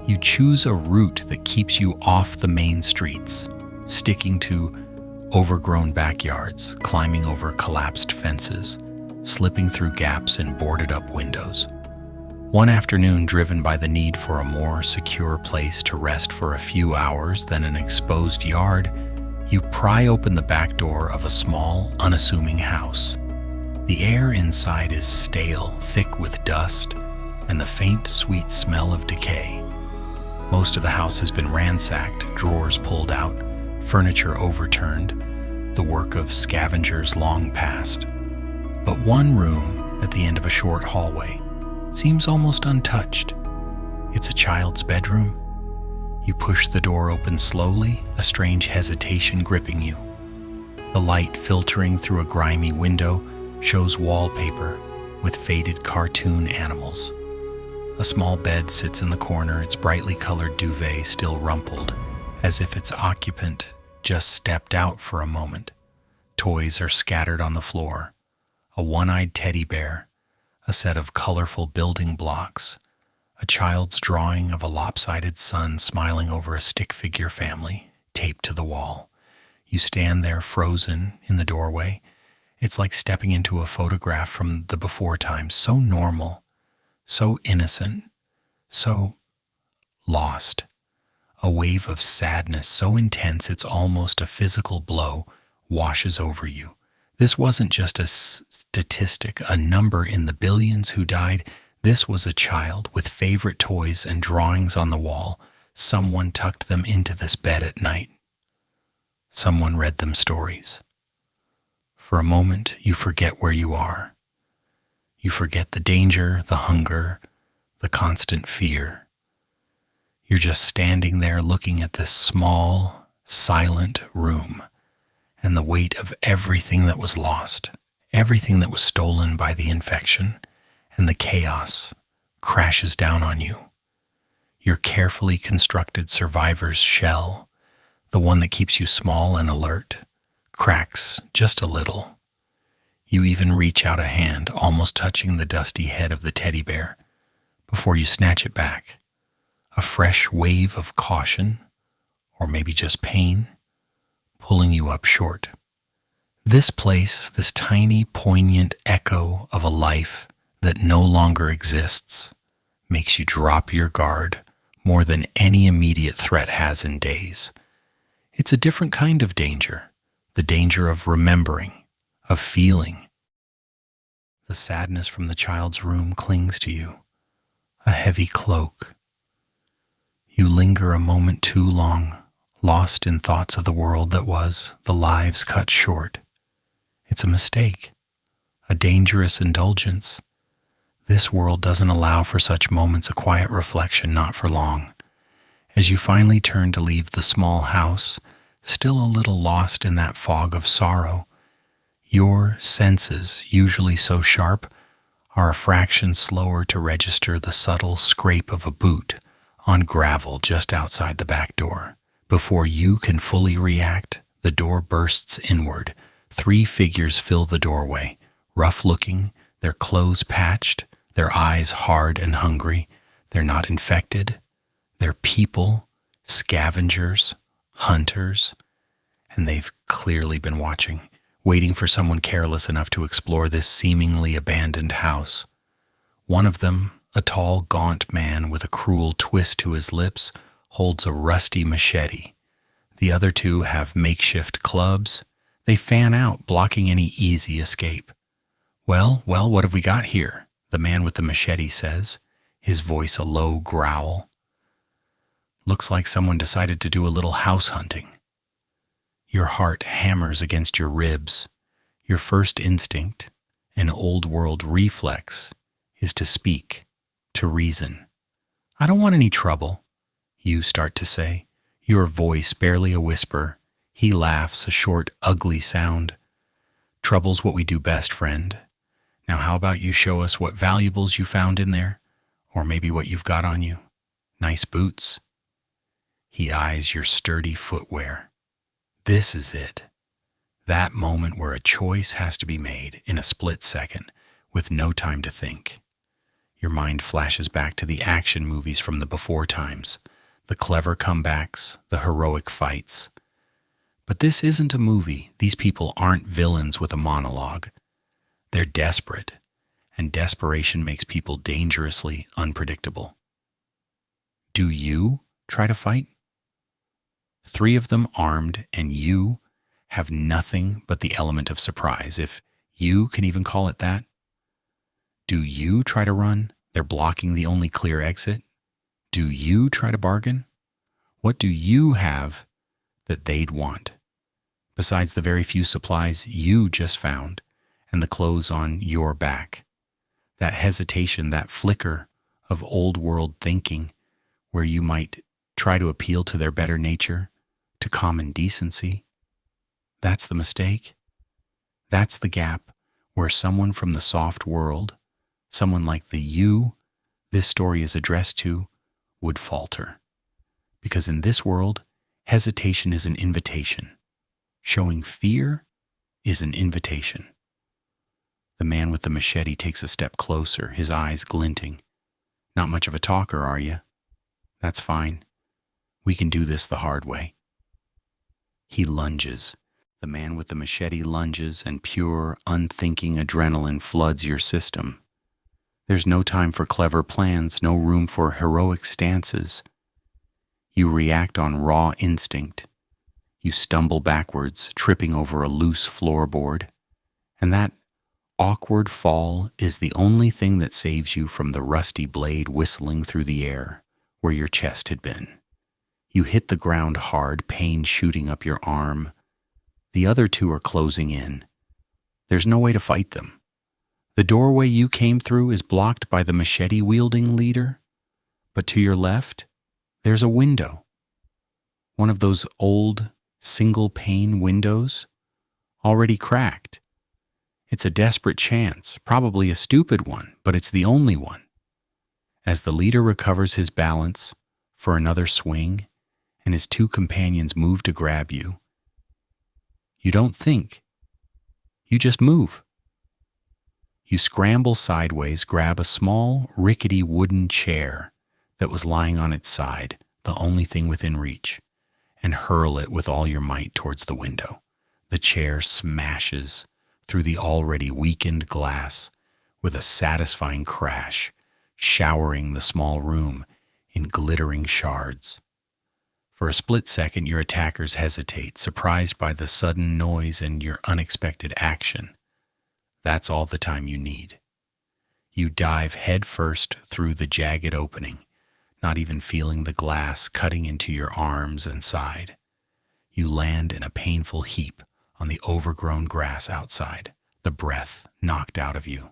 You choose a route that keeps you off the main streets, sticking to overgrown backyards, climbing over collapsed fences, slipping through gaps in boarded-up windows. One afternoon, driven by the need for a more secure place to rest for a few hours than an exposed yard, you pry open the back door of a small, unassuming house. The air inside is stale, thick with dust, and the faint, sweet smell of decay. Most of the house has been ransacked, drawers pulled out, furniture overturned, the work of scavengers long past. But one room at the end of a short hallway seems almost untouched. It's a child's bedroom. You push the door open slowly, a strange hesitation gripping you. The light filtering through a grimy window shows wallpaper with faded cartoon animals. A small bed sits in the corner, its brightly colored duvet still rumpled, as if its occupant just stepped out for a moment. Toys are scattered on the floor. A one-eyed teddy bear, a set of colorful building blocks, a child's drawing of a lopsided sun smiling over a stick figure family taped to the wall. You stand there frozen in the doorway. It's like stepping into a photograph from the before times, so normal, so innocent, so lost. A wave of sadness so intense it's almost a physical blow washes over you. This wasn't just a statistic, a number in the billions who died. This was a child with favorite toys and drawings on the wall. Someone tucked them into this bed at night. Someone read them stories. For a moment, you forget where you are. You forget the danger, the hunger, the constant fear. You're just standing there looking at this small, silent room and the weight of everything that was lost, everything that was stolen by the infection, and the chaos crashes down on you. Your carefully constructed survivor's shell, the one that keeps you small and alert, cracks just a little. You even reach out a hand, almost touching the dusty head of the teddy bear, before you snatch it back. A fresh wave of caution, or maybe just pain, pulling you up short. This place, this tiny, poignant echo of a life that no longer exists, makes you drop your guard more than any immediate threat has in days. It's a different kind of danger, the danger of remembering, of feeling. The sadness from the child's room clings to you, a heavy cloak. You linger a moment too long, lost in thoughts of the world that was, the lives cut short. It's a mistake, a dangerous indulgence. This world doesn't allow for such moments of quiet reflection, not for long. As you finally turn to leave the small house, still a little lost in that fog of sorrow, your senses, usually so sharp, are a fraction slower to register the subtle scrape of a boot on gravel just outside the back door. Before you can fully react, the door bursts inward. 3 figures fill the doorway, rough-looking, their clothes patched, their eyes hard and hungry. They're not infected. They're people, scavengers, hunters, and they've clearly been watching, waiting for someone careless enough to explore this seemingly abandoned house. One of them, a tall, gaunt man with a cruel twist to his lips, holds a rusty machete. The other 2 have makeshift clubs. They fan out, blocking any easy escape. Well, what have we got here?" the man with the machete says, his voice a low growl. "Looks like someone decided to do a little house hunting." Your heart hammers against your ribs. Your first instinct, an old-world reflex, is to speak, to reason. "I don't want any trouble," you start to say, your voice barely a whisper. He laughs, a short, ugly sound. "Trouble's what we do best, friend. Now how about you show us what valuables you found in there, or maybe what you've got on you? Nice boots." He eyes your sturdy footwear. This is it. That moment where a choice has to be made in a split second, with no time to think. Your mind flashes back to the action movies from the before times, the clever comebacks, the heroic fights. But this isn't a movie. These people aren't villains with a monologue. They're desperate, and desperation makes people dangerously unpredictable. Do you try to fight? 3 of them armed, and you have nothing but the element of surprise, if you can even call it that. Do you try to run? They're blocking the only clear exit. Do you try to bargain? What do you have that they'd want, besides the very few supplies you just found and the clothes on your back? That hesitation, that flicker of old-world thinking where you might try to appeal to their better nature, to common decency. That's the mistake. That's the gap where someone from the soft world, someone like the you this story is addressed to, would falter. Because in this world, hesitation is an invitation. Showing fear is an invitation. The man with the machete takes a step closer, his eyes glinting. Not much of a talker, are you? That's fine. We can do this the hard way. He lunges. The man with the machete lunges, and pure, unthinking adrenaline floods your system. There's no time for clever plans, no room for heroic stances. You react on raw instinct. You stumble backwards, tripping over a loose floorboard. And that awkward fall is the only thing that saves you from the rusty blade whistling through the air where your chest had been. You hit the ground hard, pain shooting up your arm. The other two are closing in. There's no way to fight them. The doorway you came through is blocked by the machete-wielding leader, but to your left, there's a window. One of those old, single-pane windows, already cracked. It's a desperate chance, probably a stupid one, but it's the only one. As the leader recovers his balance for another swing, and his two companions move to grab you, you don't think. You just move. You scramble sideways, grab a small, rickety wooden chair that was lying on its side, the only thing within reach, and hurl it with all your might towards the window. The chair smashes through the already weakened glass with a satisfying crash, showering the small room in glittering shards. For a split second, your attackers hesitate, surprised by the sudden noise and your unexpected action. That's all the time you need. You dive headfirst through the jagged opening, not even feeling the glass cutting into your arms and side. You land in a painful heap on the overgrown grass outside, the breath knocked out of you.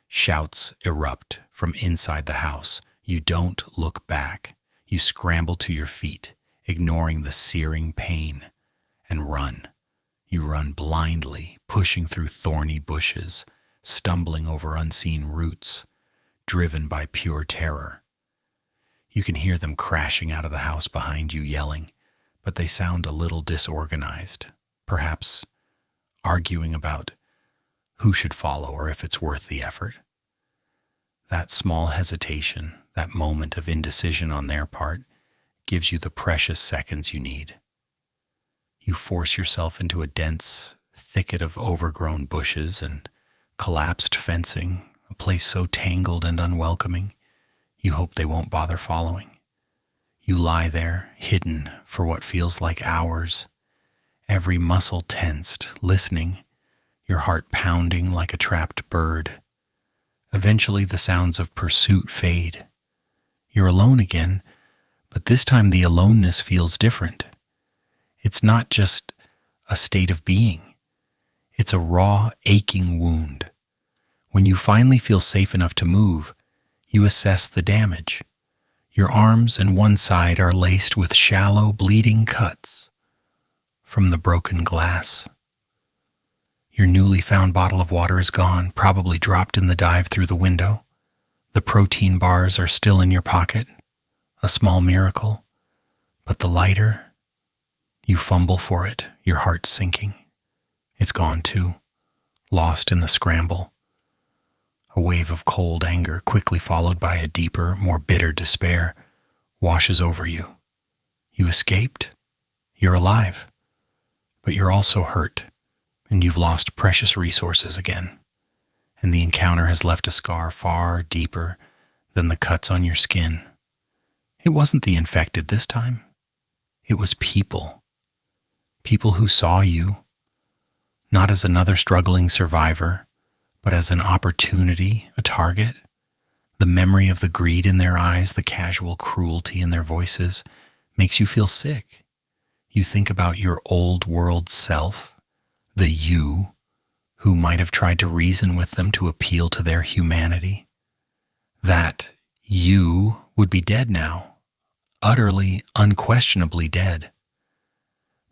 Shouts erupt from inside the house. You don't look back. You scramble to your feet, ignoring the searing pain, and run. You run blindly, pushing through thorny bushes, stumbling over unseen roots, driven by pure terror. You can hear them crashing out of the house behind you, yelling, but they sound a little disorganized, perhaps arguing about who should follow or if it's worth the effort. That small hesitation, that moment of indecision on their part, gives you the precious seconds you need. You force yourself into a dense thicket of overgrown bushes and collapsed fencing, a place so tangled and unwelcoming, you hope they won't bother following. You lie there, hidden for what feels like hours, every muscle tensed, listening, your heart pounding like a trapped bird. Eventually the sounds of pursuit fade. You're alone again, but this time the aloneness feels different. It's not just a state of being. It's a raw, aching wound. When you finally feel safe enough to move, you assess the damage. Your arms and one side are laced with shallow, bleeding cuts from the broken glass. Your newly found bottle of water is gone, probably dropped in the dive through the window. The protein bars are still in your pocket, a small miracle. But the lighter, you fumble for it, your heart sinking. It's gone too, lost in the scramble. A wave of cold anger, quickly followed by a deeper, more bitter despair, washes over you. You escaped. You're alive. But you're also hurt, and you've lost precious resources again. And the encounter has left a scar far deeper than the cuts on your skin. It wasn't the infected this time. It was people. People who saw you, not as another struggling survivor, but as an opportunity, a target. The memory of the greed in their eyes, the casual cruelty in their voices, makes you feel sick. You think about your old world self, the you, who might have tried to reason with them to appeal to their humanity. That you would be dead now, utterly, unquestionably dead.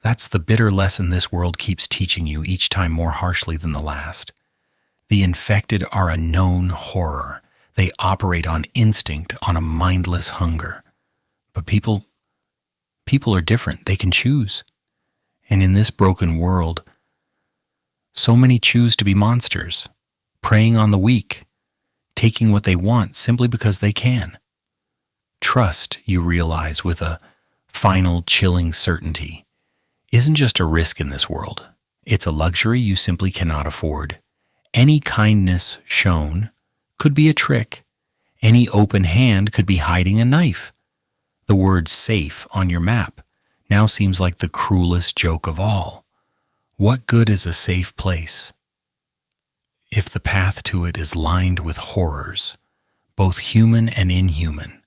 That's the bitter lesson this world keeps teaching you, each time more harshly than the last. The infected are a known horror. They operate on instinct, on a mindless hunger. But people are different. They can choose. And in this broken world, so many choose to be monsters, preying on the weak, taking what they want simply because they can. Trust, you realize with a final chilling certainty, isn't just a risk in this world. It's a luxury you simply cannot afford. Any kindness shown could be a trick. Any open hand could be hiding a knife. The word safe on your map now seems like the cruelest joke of all. What good is a safe place if the path to it is lined with horrors, both human and inhuman,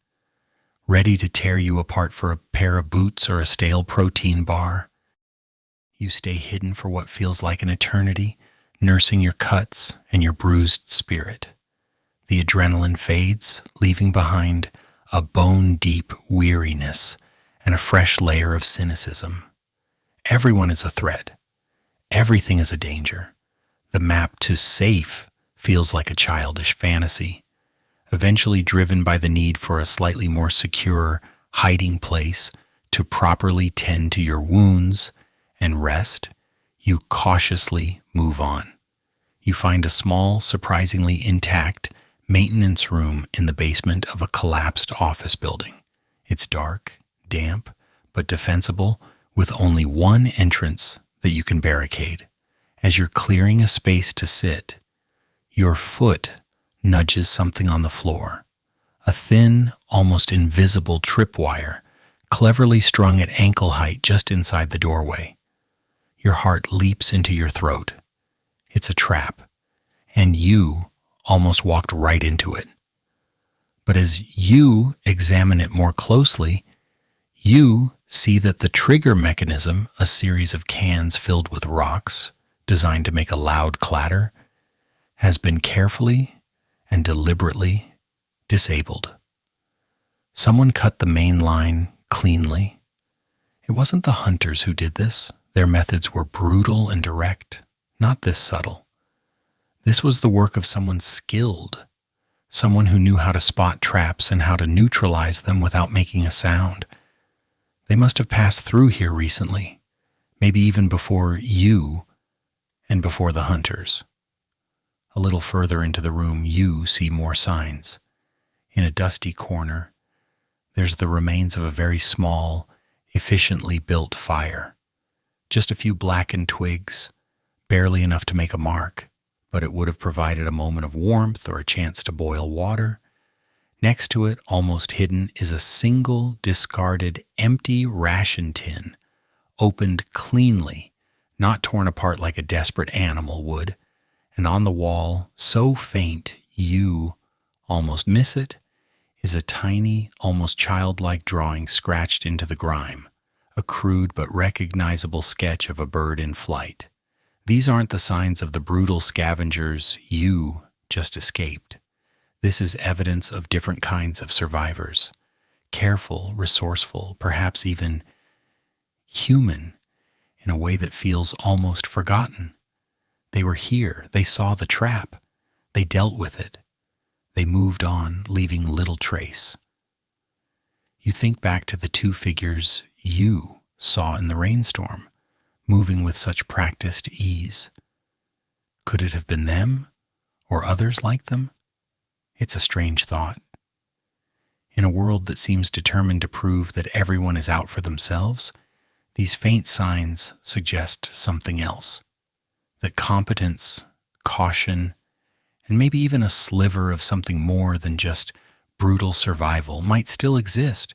ready to tear you apart for a pair of boots or a stale protein bar? You stay hidden for what feels like an eternity, nursing your cuts and your bruised spirit. The adrenaline fades, leaving behind a bone-deep weariness and a fresh layer of cynicism. Everyone is a threat. Everything is a danger. The map to safe feels like a childish fantasy, eventually driven by the need for a slightly more secure hiding place to properly tend to your wounds and rest. You cautiously move on. You find a small, surprisingly intact maintenance room in the basement of a collapsed office building. It's dark, damp, but defensible, with only one entrance that you can barricade. As you're clearing a space to sit, your foot nudges something on the floor. A thin, almost invisible tripwire, cleverly strung at ankle height just inside the doorway. Your heart leaps into your throat. It's a trap, and you almost walked right into it. But as you examine it more closely, you see that the trigger mechanism, a series of cans filled with rocks designed to make a loud clatter, has been carefully and deliberately disabled. Someone cut the main line cleanly. It wasn't the hunters who did this. Their methods were brutal and direct, not this subtle. This was the work of someone skilled, someone who knew how to spot traps and how to neutralize them without making a sound. They must have passed through here recently, maybe even before you and before the hunters. A little further into the room, you see more signs. In a dusty corner, there's the remains of a very small, efficiently built fire. Just a few blackened twigs, barely enough to make a mark, but it would have provided a moment of warmth or a chance to boil water. Next to it, almost hidden, is a single discarded empty ration tin, opened cleanly, not torn apart like a desperate animal would. And on the wall, so faint you almost miss it, is a tiny, almost childlike drawing scratched into the grime, a crude but recognizable sketch of a bird in flight. These aren't the signs of the brutal scavengers you just escaped. This is evidence of different kinds of survivors, careful, resourceful, perhaps even human, in a way that feels almost forgotten. They were here, they saw the trap, they dealt with it, they moved on, leaving little trace. You think back to the two figures you saw in the rainstorm, moving with such practiced ease. Could it have been them, or others like them? It's a strange thought. In a world that seems determined to prove that everyone is out for themselves, these faint signs suggest something else. That competence, caution, and maybe even a sliver of something more than just brutal survival might still exist.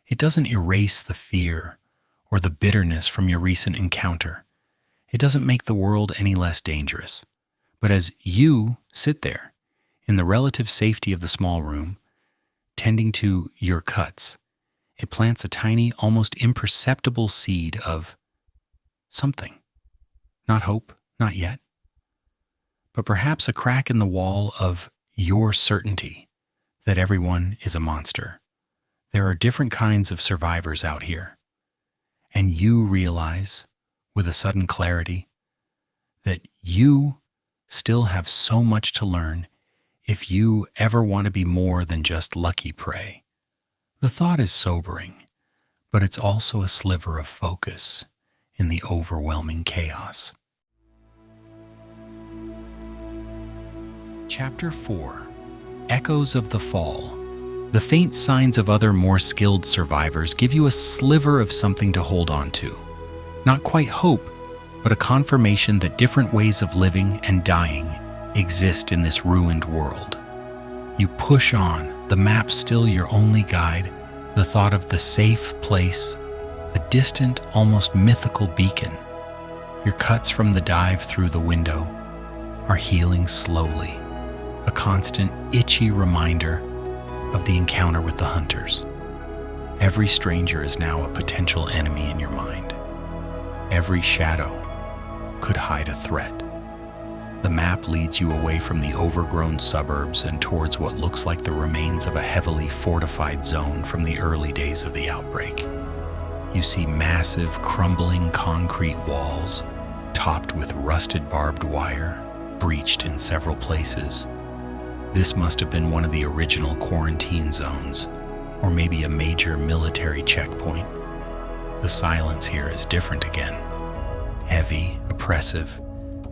It doesn't erase the fear or the bitterness from your recent encounter. It doesn't make the world any less dangerous. But as you sit there, in the relative safety of the small room, tending to your cuts, it plants a tiny, almost imperceptible seed of something. Not hope, not yet, but perhaps a crack in the wall of your certainty that everyone is a monster, There are different kinds of survivors out here, and you realize, with a sudden clarity, that you still have so much to learn if you ever want to be more than just lucky prey. The thought is sobering, but it's also a sliver of focus in the overwhelming chaos. Chapter 4: Echoes of the Fall. The faint signs of other more skilled survivors give you a sliver of something to hold on to. Not quite hope, but a confirmation that different ways of living and dying exist in this ruined world. You push on, the map still your only guide, the thought of the safe place, a distant, almost mythical beacon. Your cuts from the dive through the window are healing slowly, a constant, itchy reminder of the encounter with the hunters. Every stranger is now a potential enemy in your mind. Every shadow could hide a threat. The map leads you away from the overgrown suburbs and towards what looks like the remains of a heavily fortified zone from the early days of the outbreak. You see massive, crumbling concrete walls, topped with rusted barbed wire, breached in several places. This must have been one of the original quarantine zones, or maybe a major military checkpoint. The silence here is different again. Heavy, oppressive,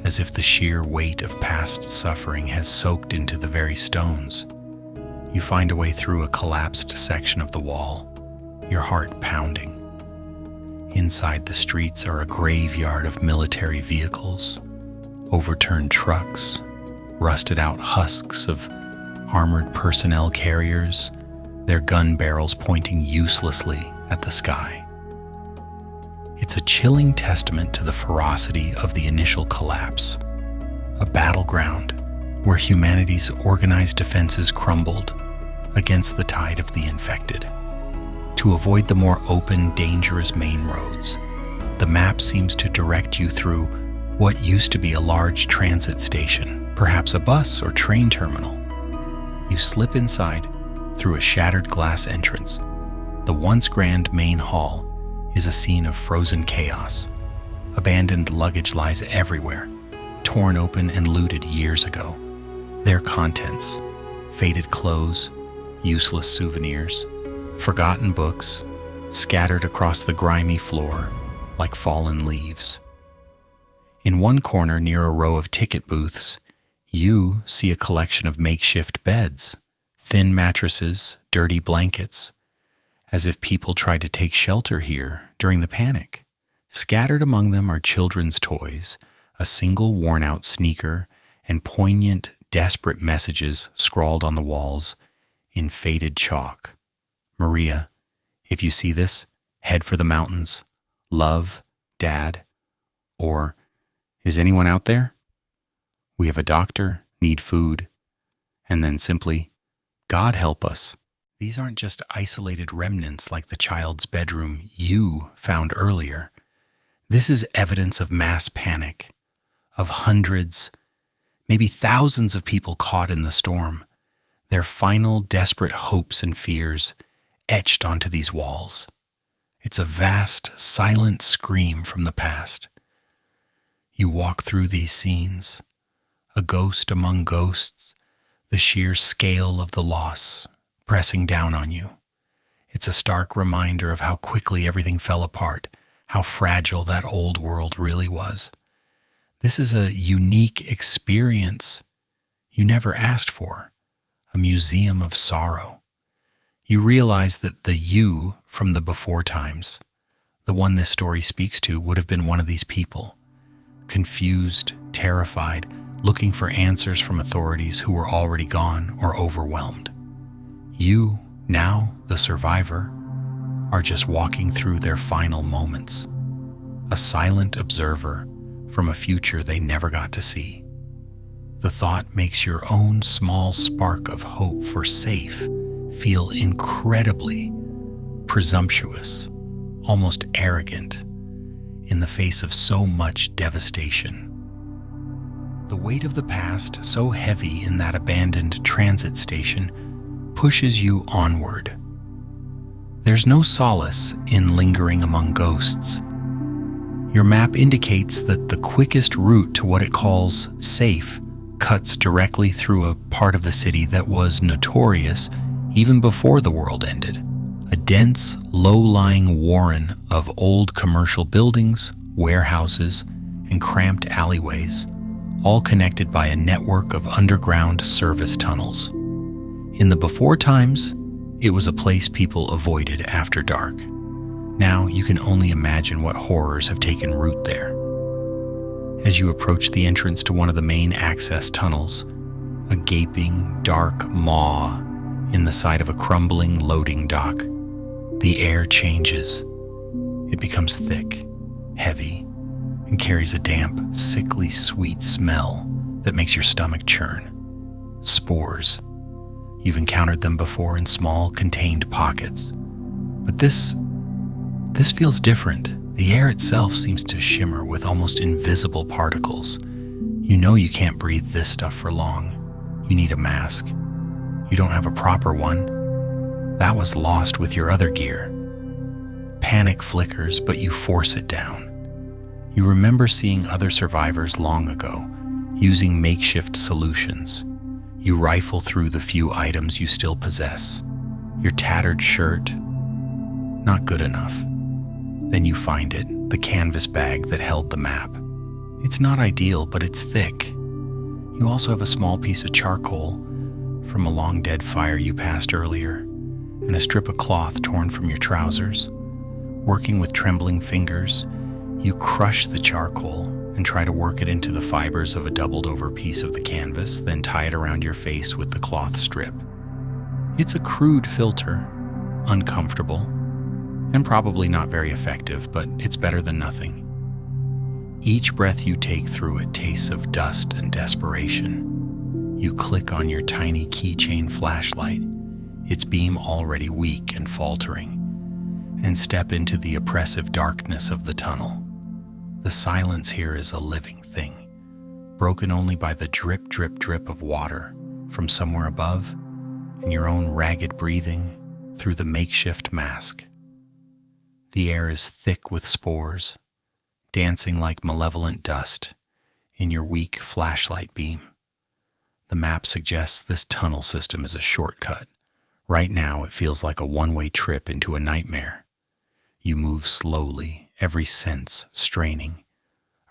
as if the sheer weight of past suffering has soaked into the very stones. You find a way through a collapsed section of the wall, your heart pounding. Inside the streets are a graveyard of military vehicles, overturned trucks, rusted-out husks of armored personnel carriers, their gun barrels pointing uselessly at the sky. It's a chilling testament to the ferocity of the initial collapse, a battleground where humanity's organized defenses crumbled against the tide of the infected. To avoid the more open, dangerous main roads, the map seems to direct you through what used to be a large transit station, perhaps a bus or train terminal. You slip inside through a shattered glass entrance. The once grand main hall is a scene of frozen chaos. Abandoned luggage lies everywhere, torn open and looted years ago. Their contents: faded clothes, useless souvenirs, forgotten books, scattered across the grimy floor like fallen leaves. In one corner near a row of ticket booths, you see a collection of makeshift beds, thin mattresses, dirty blankets, as if people tried to take shelter here during the panic. Scattered among them are children's toys, a single worn-out sneaker, and poignant, desperate messages scrawled on the walls in faded chalk. Maria, if you see this, head for the mountains. Love, Dad. Or, is anyone out there? We have a doctor, need food. And then simply, God help us. These aren't just isolated remnants like the child's bedroom you found earlier. This is evidence of mass panic, of hundreds, maybe thousands of people caught in the storm, their final desperate hopes and fears etched onto these walls. It's a vast, silent scream from the past. You walk through these scenes, a ghost among ghosts, the sheer scale of the loss pressing down on you. It's a stark reminder of how quickly everything fell apart, how fragile that old world really was. This is a unique experience you never asked for, a museum of sorrow. You realize that the you from the before times, the one this story speaks to, would have been one of these people, confused, terrified, looking for answers from authorities who were already gone or overwhelmed. You, now the survivor, are just walking through their final moments, a silent observer from a future they never got to see. The thought makes your own small spark of hope for safe feel incredibly presumptuous, almost arrogant, in the face of so much devastation. The weight of the past, so heavy in that abandoned transit station, pushes you onward. There's no solace in lingering among ghosts. Your map indicates that the quickest route to what it calls safe cuts directly through a part of the city that was notorious even before the world ended. A dense, low-lying warren of old commercial buildings, warehouses, and cramped alleyways, all connected by a network of underground service tunnels. In the before times, it was a place people avoided after dark. Now you can only imagine what horrors have taken root there. As you approach the entrance to one of the main access tunnels, a gaping, dark maw in the side of a crumbling loading dock, the air changes. It becomes thick, heavy, and carries a damp, sickly sweet smell that makes your stomach churn. Spores. You've encountered them before in small, contained pockets. But this feels different. The air itself seems to shimmer with almost invisible particles. You know you can't breathe this stuff for long. You need a mask. You don't have a proper one. That was lost with your other gear. Panic flickers, but you force it down. You remember seeing other survivors long ago, using makeshift solutions. You rifle through the few items you still possess. Your tattered shirt, not good enough. Then you find it, the canvas bag that held the map. It's not ideal, but it's thick. You also have a small piece of charcoal from a long dead fire you passed earlier, and a strip of cloth torn from your trousers. Working with trembling fingers, you crush the charcoal and try to work it into the fibers of a doubled over piece of the canvas, then tie it around your face with the cloth strip. It's a crude filter, uncomfortable, and probably not very effective, but it's better than nothing. Each breath you take through it tastes of dust and desperation. You click on your tiny keychain flashlight, its beam already weak and faltering, and step into the oppressive darkness of the tunnel. The silence here is a living thing, broken only by the drip, drip, drip of water from somewhere above and your own ragged breathing through the makeshift mask. The air is thick with spores, dancing like malevolent dust in your weak flashlight beam. The map suggests this tunnel system is a shortcut. Right now, it feels like a one-way trip into a nightmare. You move slowly, every sense straining.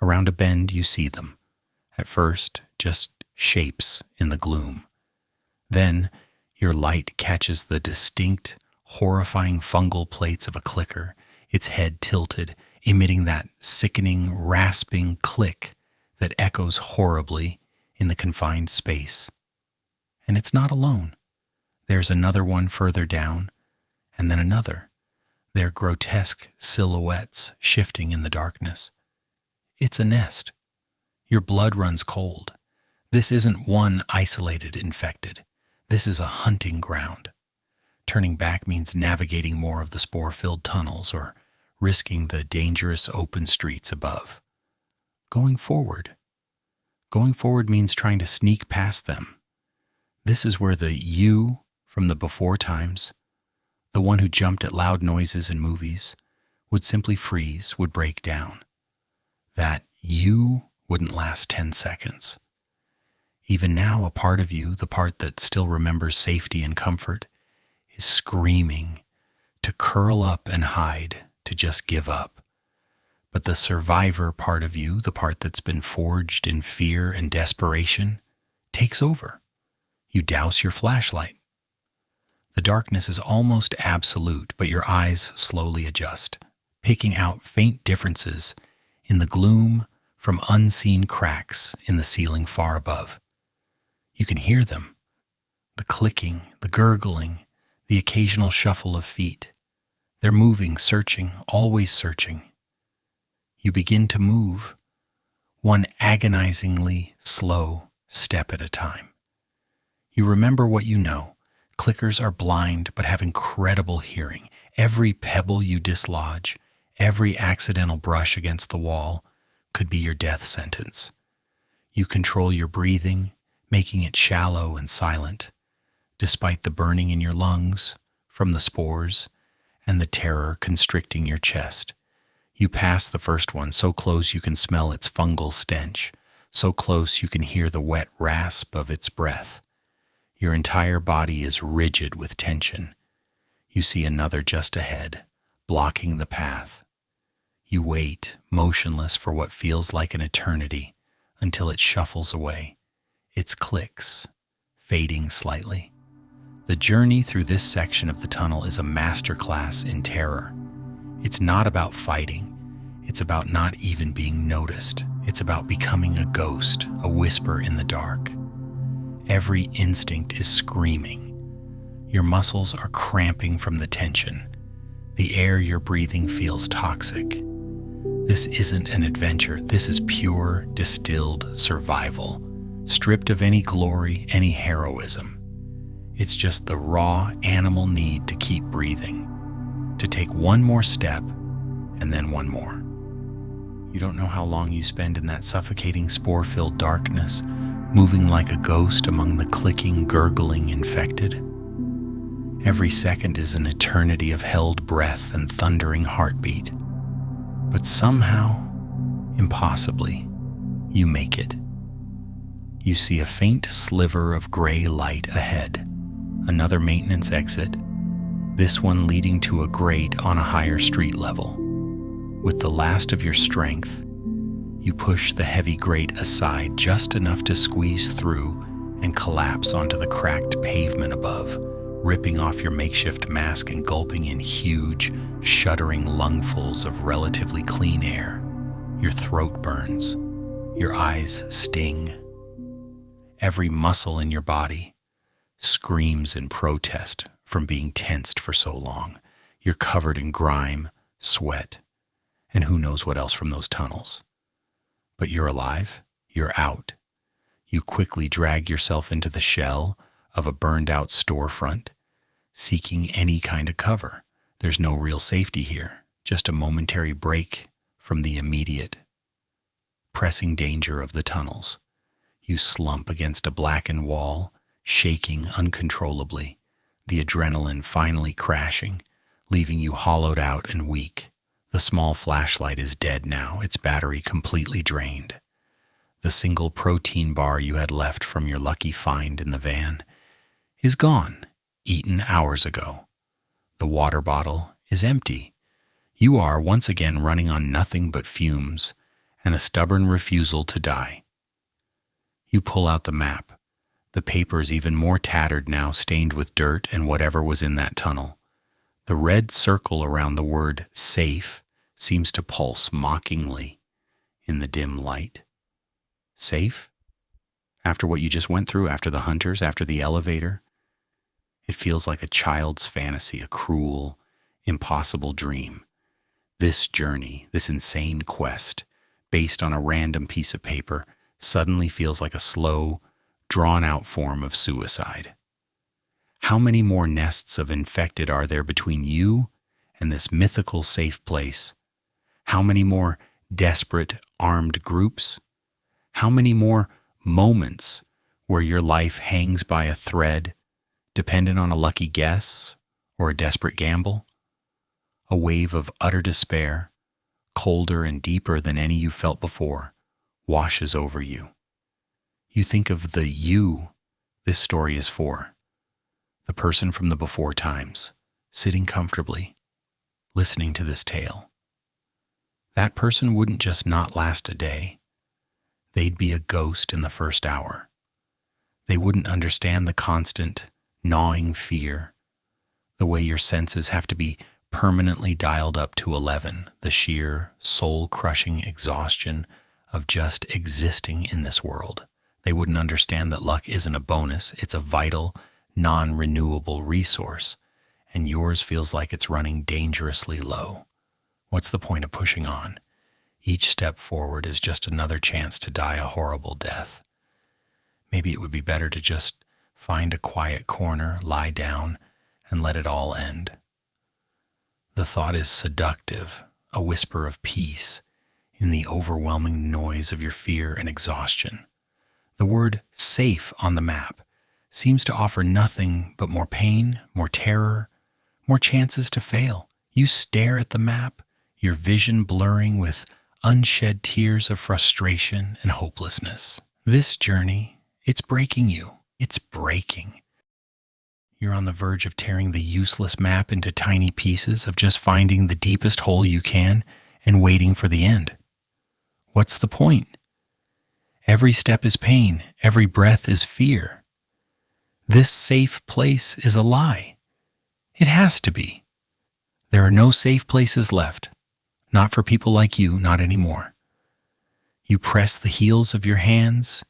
Around a bend, you see them. At first, just shapes in the gloom. Then, your light catches the distinct, horrifying fungal plates of a clicker, its head tilted, emitting that sickening, rasping click that echoes horribly in the confined space. And it's not alone. There's another one further down, and then another, their grotesque silhouettes shifting in the darkness. It's a nest. Your blood runs cold. This isn't one isolated infected. This is a hunting ground. Turning back means navigating more of the spore-filled tunnels or risking the dangerous open streets above. Going forward means trying to sneak past them. This is where the you from the before times, the one who jumped at loud noises in movies, would simply freeze, would break down. That you wouldn't last 10 seconds. Even now, a part of you, the part that still remembers safety and comfort, is screaming to curl up and hide, to just give up. But the survivor part of you, the part that's been forged in fear and desperation, takes over. You douse your flashlight. The darkness is almost absolute, but your eyes slowly adjust, picking out faint differences in the gloom from unseen cracks in the ceiling far above. You can hear them, the clicking, the gurgling, the occasional shuffle of feet. They're moving, searching, always searching. You begin to move, one agonizingly slow step at a time. You remember what you know. Clickers are blind but have incredible hearing. Every pebble you dislodge, every accidental brush against the wall could be your death sentence. You control your breathing, making it shallow and silent, despite the burning in your lungs from the spores and the terror constricting your chest. You pass the first one, so close you can smell its fungal stench, so close you can hear the wet rasp of its breath. Your entire body is rigid with tension. You see another just ahead, blocking the path. You wait, motionless for what feels like an eternity, until it shuffles away. Its clicks, fading slightly. The journey through this section of the tunnel is a masterclass in terror. It's not about fighting. It's about not even being noticed. It's about becoming a ghost, a whisper in the dark. Every instinct is screaming. Your muscles are cramping from the tension. The air you're breathing feels toxic. This isn't an adventure. This is pure, distilled survival, stripped of any glory, any heroism. It's just the raw animal need to keep breathing, to take one more step, and then one more. You don't know how long you spend in that suffocating spore-filled darkness, moving like a ghost among the clicking, gurgling infected. Every second is an eternity of held breath and thundering heartbeat. But somehow, impossibly, you make it. You see a faint sliver of gray light ahead, another maintenance exit, this one leading to a grate on a higher street level. With the last of your strength, you push the heavy grate aside just enough to squeeze through and collapse onto the cracked pavement above, ripping off your makeshift mask and gulping in huge, shuddering lungfuls of relatively clean air. Your throat burns. Your eyes sting. Every muscle in your body screams in protest from being tensed for so long. You're covered in grime, sweat, and who knows what else from those tunnels. But you're alive. You're out. You quickly drag yourself into the shell of a burned-out storefront, seeking any kind of cover. There's no real safety here, just a momentary break from the immediate, pressing danger of the tunnels. You slump against a blackened wall, shaking uncontrollably, the adrenaline finally crashing, leaving you hollowed out and weak. The small flashlight is dead now, its battery completely drained. The single protein bar you had left from your lucky find in the van is gone, eaten hours ago. The water bottle is empty. You are once again running on nothing but fumes and a stubborn refusal to die. You pull out the map. The paper is even more tattered now, stained with dirt and whatever was in that tunnel. The red circle around the word safe seems to pulse mockingly in the dim light. Safe? After what you just went through, after the hunters, after the elevator? It feels like a child's fantasy, a cruel, impossible dream. This journey, this insane quest, based on a random piece of paper, suddenly feels like a slow, drawn-out form of suicide. How many more nests of infected are there between you and this mythical safe place? How many more desperate, armed groups? How many more moments where your life hangs by a thread, dependent on a lucky guess or a desperate gamble? A wave of utter despair, colder and deeper than any you felt before, washes over you. You think of the you this story is for, the person from the before times, sitting comfortably, listening to this tale. That person wouldn't just not last a day. They'd be a ghost in the first hour. They wouldn't understand the constant, gnawing fear, the way your senses have to be permanently dialed up to 11, the sheer, soul-crushing exhaustion of just existing in this world. They wouldn't understand that luck isn't a bonus, it's a vital, non-renewable resource, and yours feels like it's running dangerously low. What's the point of pushing on? Each step forward is just another chance to die a horrible death. Maybe it would be better to just find a quiet corner, lie down, and let it all end. The thought is seductive, a whisper of peace in the overwhelming noise of your fear and exhaustion. The word safe on the map seems to offer nothing but more pain, more terror, more chances to fail. You stare at the map, your vision blurring with unshed tears of frustration and hopelessness. This journey, it's breaking you. It's breaking. You're on the verge of tearing the useless map into tiny pieces, of just finding the deepest hole you can and waiting for the end. What's the point? Every step is pain. Every breath is fear. This safe place is a lie. It has to be. There are no safe places left. Not for people like you, not anymore. You press the heels of your hands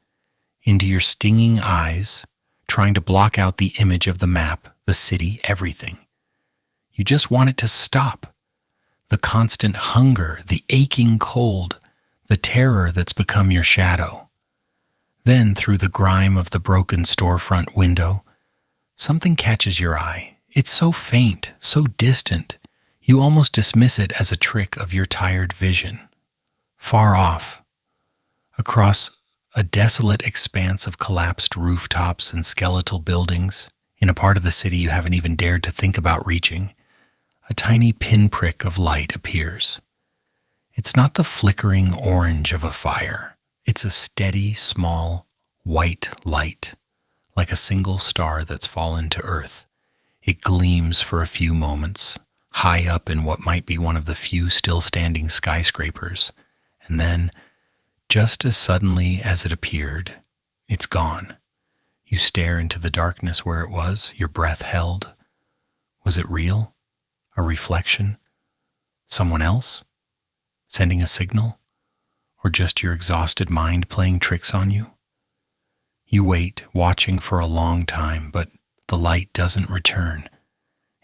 into your stinging eyes, trying to block out the image of the map, the city, everything. You just want it to stop. The constant hunger, the aching cold, the terror that's become your shadow. Then, through the grime of the broken storefront window, something catches your eye. It's so faint, so distant, you almost dismiss it as a trick of your tired vision. Far off, across a desolate expanse of collapsed rooftops and skeletal buildings, in a part of the city you haven't even dared to think about reaching, a tiny pinprick of light appears. It's not the flickering orange of a fire. It's a steady, small, white light, like a single star that's fallen to earth. It gleams for a few moments, high up in what might be one of the few still standing skyscrapers, and then, just as suddenly as it appeared, it's gone. You stare into the darkness where it was, your breath held. Was it real? A reflection? Someone else? Sending a signal? Or just your exhausted mind playing tricks on you? You wait, watching for a long time, but the light doesn't return.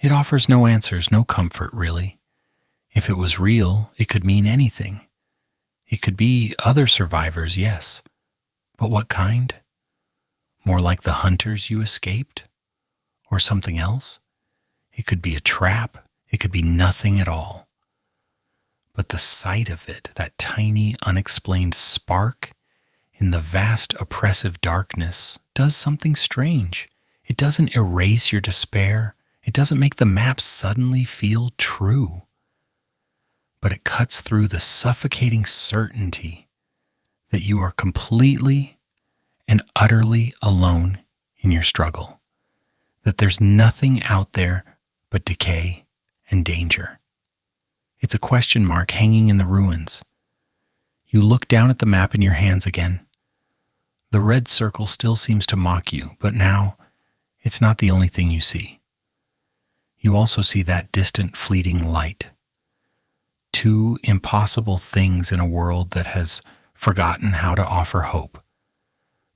It offers no answers, no comfort, really. If it was real, it could mean anything. It could be other survivors, yes. But what kind? More like the hunters you escaped? Or something else? It could be a trap. It could be nothing at all. But the sight of it, that tiny, unexplained spark in the vast, oppressive darkness, does something strange. It doesn't erase your despair. It doesn't make the map suddenly feel true. But it cuts through the suffocating certainty that you are completely and utterly alone in your struggle, that there's nothing out there but decay and danger. It's a question mark hanging in the ruins. You look down at the map in your hands again. The red circle still seems to mock you, but now it's not the only thing you see. You also see that distant, fleeting light. Two impossible things in a world that has forgotten how to offer hope.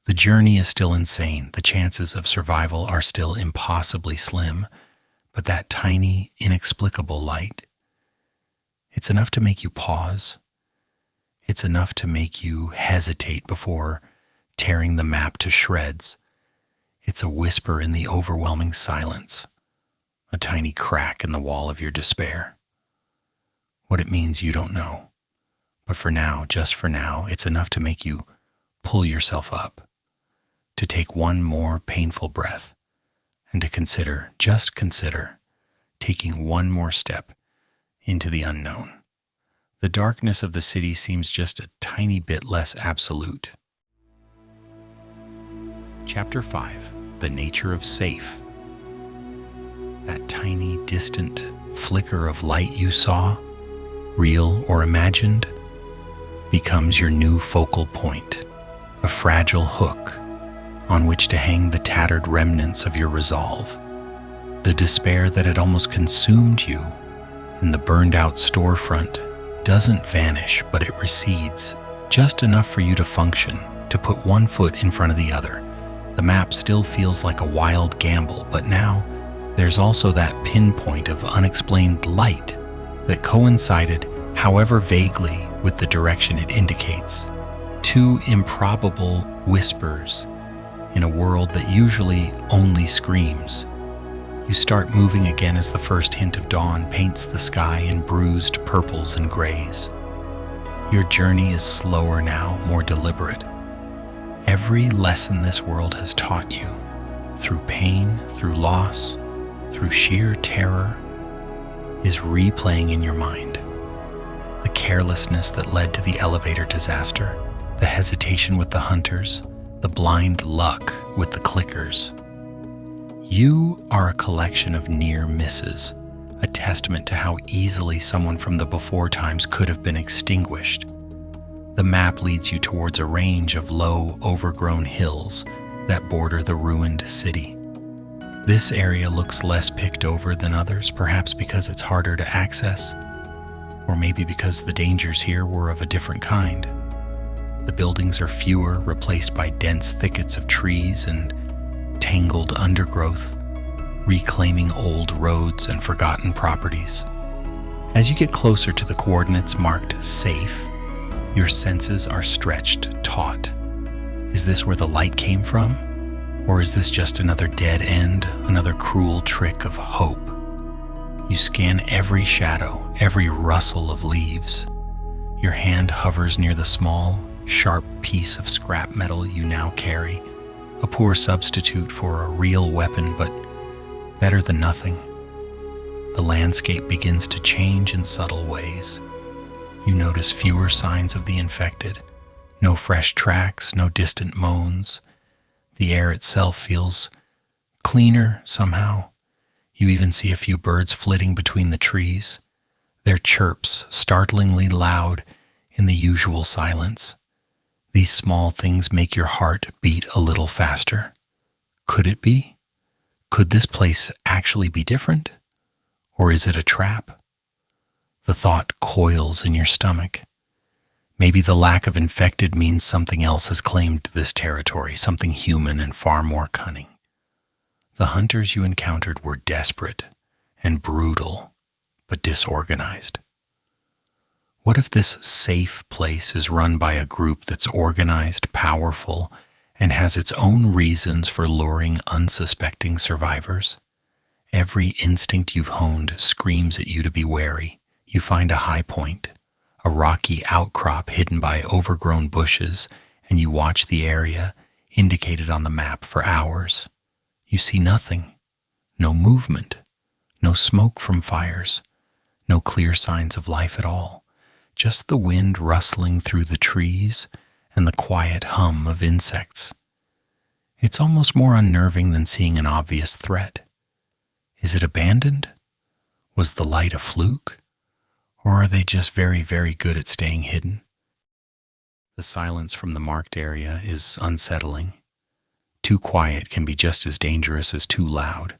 The journey is still insane. The chances of survival are still impossibly slim. But that tiny, inexplicable light, it's enough to make you pause. It's enough to make you hesitate before tearing the map to shreds. It's a whisper in the overwhelming silence, a tiny crack in the wall of your despair. What it means you don't know. But for now, just for now, it's enough to make you pull yourself up, to take one more painful breath, and to consider, just consider, taking one more step into the unknown. The darkness of the city seems just a tiny bit less absolute. Chapter 5. The Nature of Safe. That tiny, distant flicker of light you saw, real or imagined, becomes your new focal point, a fragile hook on which to hang the tattered remnants of your resolve. The despair that had almost consumed you in the burned-out storefront doesn't vanish, but it recedes, just enough for you to function, to put one foot in front of the other. The map still feels like a wild gamble, but now there's also that pinpoint of unexplained light that coincided, however vaguely, with the direction it indicates. Two improbable whispers in a world that usually only screams. You start moving again as the first hint of dawn paints the sky in bruised purples and grays. Your journey is slower now, more deliberate. Every lesson this world has taught you, through pain, through loss, through sheer terror, is replaying in your mind. The carelessness that led to the elevator disaster, the hesitation with the hunters, the blind luck with the clickers. You are a collection of near misses, a testament to how easily someone from the before times could have been extinguished. The map leads you towards a range of low, overgrown hills that border the ruined city. This area looks less picked over than others, perhaps because it's harder to access, or maybe because the dangers here were of a different kind. The buildings are fewer, replaced by dense thickets of trees and tangled undergrowth, reclaiming old roads and forgotten properties. As you get closer to the coordinates marked safe, your senses are stretched taut. Is this where the light came from? Or is this just another dead end, another cruel trick of hope? You scan every shadow, every rustle of leaves. Your hand hovers near the small, sharp piece of scrap metal you now carry, a poor substitute for a real weapon, but better than nothing. The landscape begins to change in subtle ways. You notice fewer signs of the infected, no fresh tracks, no distant moans. The air itself feels cleaner somehow. You even see a few birds flitting between the trees, their chirps startlingly loud in the usual silence. These small things make your heart beat a little faster. Could it be? Could this place actually be different? Or is it a trap? The thought coils in your stomach. Maybe the lack of infected means something else has claimed this territory, something human and far more cunning. The hunters you encountered were desperate and brutal, but disorganized. What if this safe place is run by a group that's organized, powerful, and has its own reasons for luring unsuspecting survivors? Every instinct you've honed screams at you to be wary. You find a high point, a rocky outcrop hidden by overgrown bushes, and you watch the area indicated on the map for hours. You see nothing, no movement, no smoke from fires, no clear signs of life at all, just the wind rustling through the trees and the quiet hum of insects. It's almost more unnerving than seeing an obvious threat. Is it abandoned? Was the light a fluke? Or are they just very, very good at staying hidden? The silence from the marked area is unsettling. Too quiet can be just as dangerous as too loud.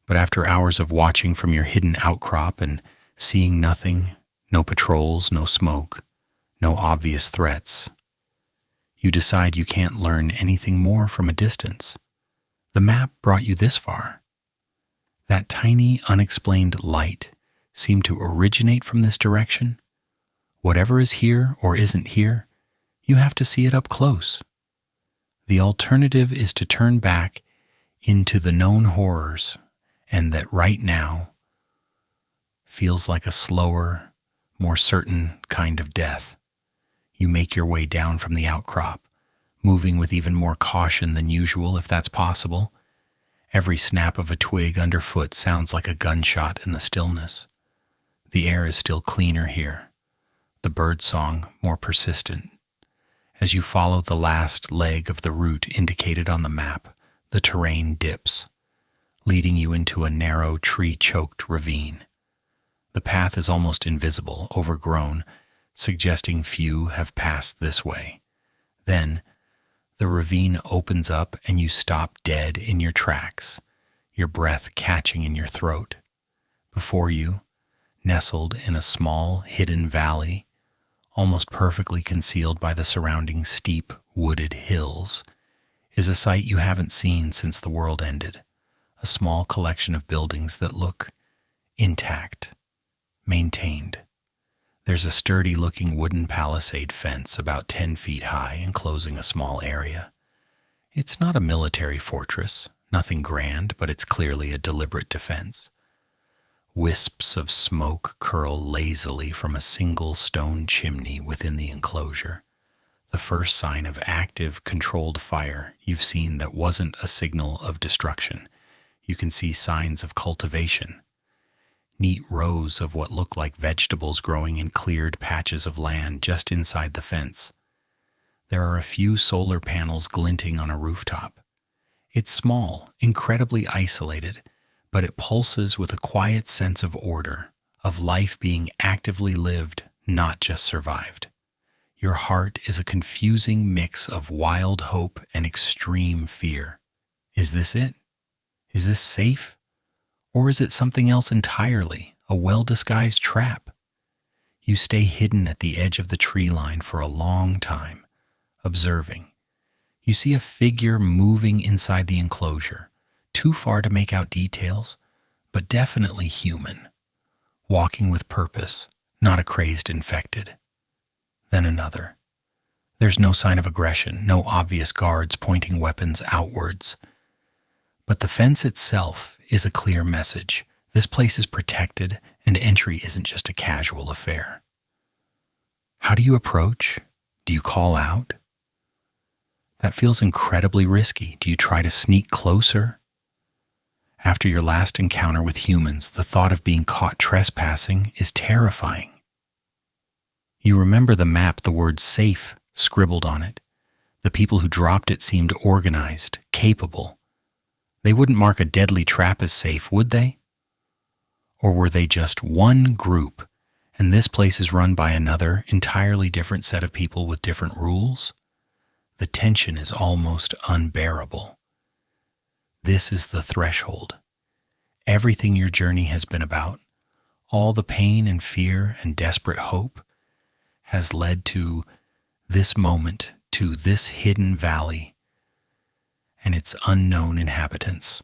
But after hours of watching from your hidden outcrop and seeing nothing, no patrols, no smoke, no obvious threats, you decide you can't learn anything more from a distance. The map brought you this far. That tiny, unexplained light seemed to originate from this direction. Whatever is here or isn't here, you have to see it up close. The alternative is to turn back into the known horrors, and that right now feels like a slower, more certain kind of death. You make your way down from the outcrop, moving with even more caution than usual if that's possible. Every snap of a twig underfoot sounds like a gunshot in the stillness. The air is still cleaner here, the bird song more persistent. As you follow the last leg of the route indicated on the map, the terrain dips, leading you into a narrow, tree-choked ravine. The path is almost invisible, overgrown, suggesting few have passed this way. Then, the ravine opens up and you stop dead in your tracks, your breath catching in your throat. Before you, nestled in a small, hidden valley, almost perfectly concealed by the surrounding steep, wooded hills, is a sight you haven't seen since the world ended, a small collection of buildings that look intact, maintained. There's a sturdy-looking wooden palisade fence about 10 feet high enclosing a small area. It's not a military fortress, nothing grand, but it's clearly a deliberate defense. Wisps of smoke curl lazily from a single stone chimney within the enclosure, the first sign of active, controlled fire you've seen that wasn't a signal of destruction. You can see signs of cultivation. neat rows of what look like vegetables growing in cleared patches of land just inside the fence. There are a few solar panels glinting on a rooftop. It's small, incredibly isolated, but it pulses with a quiet sense of order, of life being actively lived, not just survived. Your heart is a confusing mix of wild hope and extreme fear. Is this it? Is this safe? Or is it something else entirely, a well-disguised trap? You stay hidden at the edge of the tree line for a long time, observing. You see a figure moving inside the enclosure, too far to make out details, but definitely human, walking with purpose, not a crazed infected. Then another. There's no sign of aggression, no obvious guards pointing weapons outwards. But the fence itself is a clear message. This place is protected, and entry isn't just a casual affair. How do you approach? Do you call out? That feels incredibly risky. Do you try to sneak closer? After your last encounter with humans, the thought of being caught trespassing is terrifying. You remember the map, the word safe scribbled on it. The people who dropped it seemed organized, capable. They wouldn't mark a deadly trap as safe, would they? Or were they just one group, and this place is run by another, entirely different set of people with different rules? The tension is almost unbearable. This is the threshold. Everything your journey has been about, all the pain and fear and desperate hope, has led to this moment, to this hidden valley and its unknown inhabitants.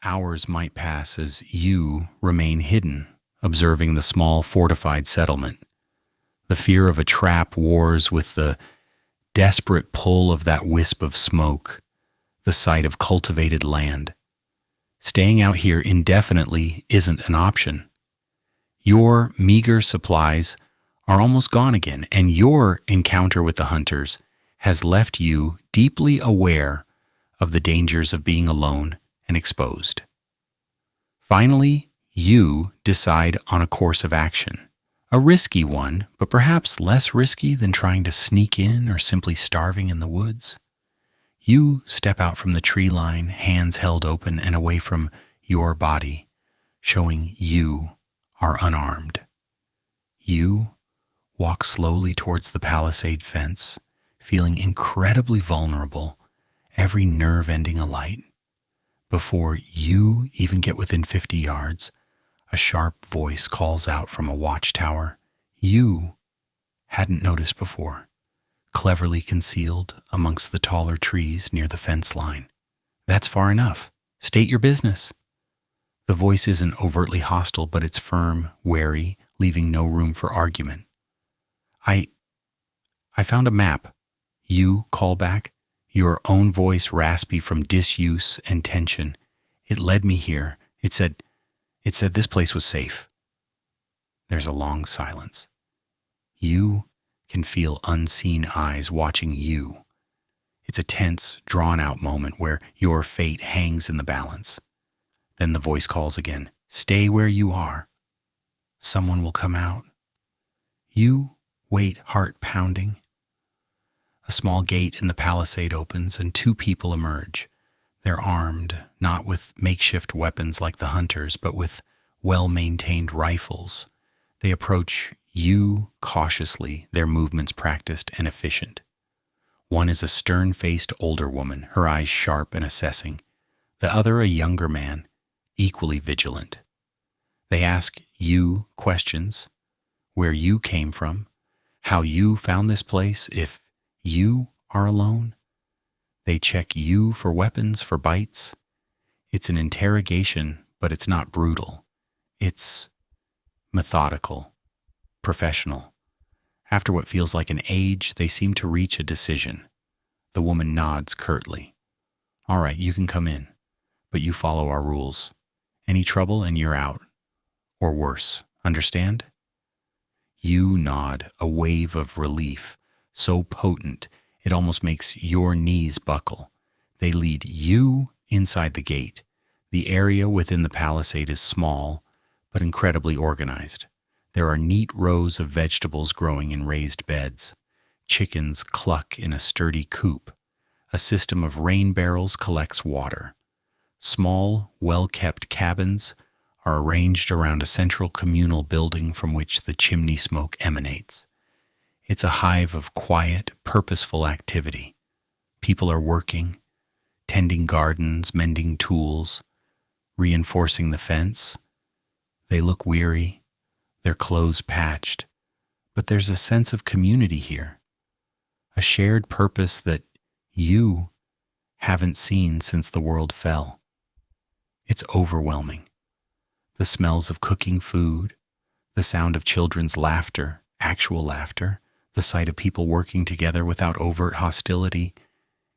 Hours might pass as you remain hidden, observing the small fortified settlement. The fear of a trap wars with the desperate pull of that wisp of smoke, the sight of cultivated land. Staying out here indefinitely isn't an option. Your meager supplies are almost gone again, and your encounter with the hunters has left you deeply aware of the dangers of being alone and exposed. Finally, you decide on a course of action, a risky one, but perhaps less risky than trying to sneak in or simply starving in the woods. You step out from the tree line, hands held open and away from your body, showing you are unarmed. You walk slowly towards the palisade fence, feeling incredibly vulnerable, every nerve ending alight. Before you even get within 50 yards, a sharp voice calls out from a watchtower you hadn't noticed before, cleverly concealed amongst the taller trees near the fence line. That's far enough. State your business. The voice isn't overtly hostile, but it's firm, wary, leaving no room for argument. I found a map. You call back, your own voice raspy from disuse and tension. It led me here. It said this place was safe. There's a long silence. You can feel unseen eyes watching you. It's a tense, drawn-out moment where your fate hangs in the balance. Then the voice calls again. Stay where you are. Someone will come out. You wait, heart pounding. A small gate in the palisade opens and two people emerge. They're armed, not with makeshift weapons like the hunters, but with well-maintained rifles. They approach you cautiously, their movements practiced and efficient. One is a stern-faced older woman, her eyes sharp and assessing. The other a younger man, equally vigilant. They ask you questions, where you came from, how you found this place, if you are alone. They check you for weapons, for bites. It's an interrogation, but it's not brutal. It's methodical, professional. After what feels like an age, they seem to reach a decision. The woman nods curtly. All right, you can come in, but you follow our rules. Any trouble and you're out. Or worse, understand? You nod, a wave of relief, so potent it almost makes your knees buckle. They lead you inside the gate. The area within the palisade is small, but incredibly organized. There are neat rows of vegetables growing in raised beds. Chickens cluck in a sturdy coop. A system of rain barrels collects water. Small, well-kept cabins are arranged around a central communal building from which the chimney smoke emanates. It's a hive of quiet, purposeful activity. People are working, tending gardens, mending tools, reinforcing the fence. They look weary, their clothes patched, but there's a sense of community here, a shared purpose that you haven't seen since the world fell. It's overwhelming. The smells of cooking food, the sound of children's laughter, actual laughter, the sight of people working together without overt hostility.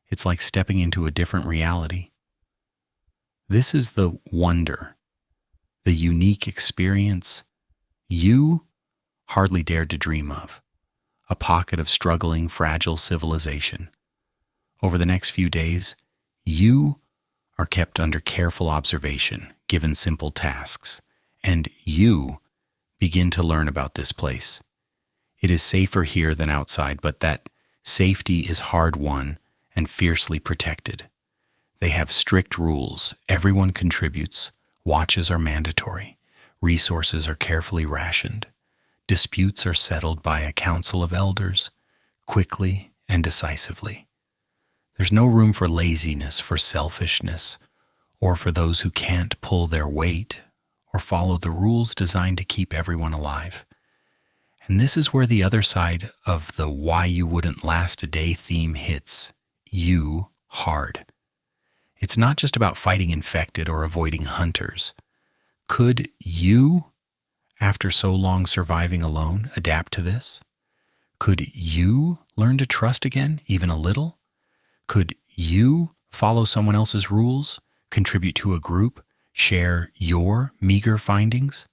It's like stepping into a different reality. This is the wonder, the unique experience you hardly dared to dream of, a pocket of struggling, fragile civilization. Over the next few days, you are kept under careful observation, given simple tasks, and you begin to learn about this place. It is safer here than outside, but that safety is hard-won and fiercely protected. They have strict rules. Everyone contributes. Watches are mandatory. Resources are carefully rationed. Disputes are settled by a council of elders, quickly and decisively. There's no room for laziness, for selfishness, or for those who can't pull their weight or follow the rules designed to keep everyone alive. And this is where the other side of the why you wouldn't last a day theme hits you hard. It's not just about fighting infected or avoiding hunters. Could you, after so long surviving alone, adapt to this? Could you learn to trust again, even a little? Could you follow someone else's rules, contribute to a group, share your meager findings?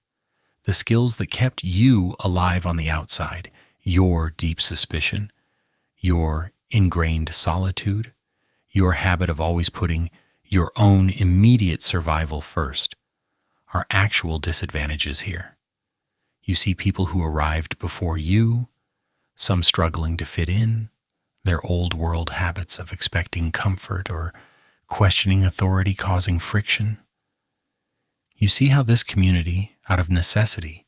The skills that kept you alive on the outside, your deep suspicion, your ingrained solitude, your habit of always putting your own immediate survival first, are actual disadvantages here. You see people who arrived before you, some struggling to fit in, their old world habits of expecting comfort or questioning authority causing friction. You see how this community, out of necessity,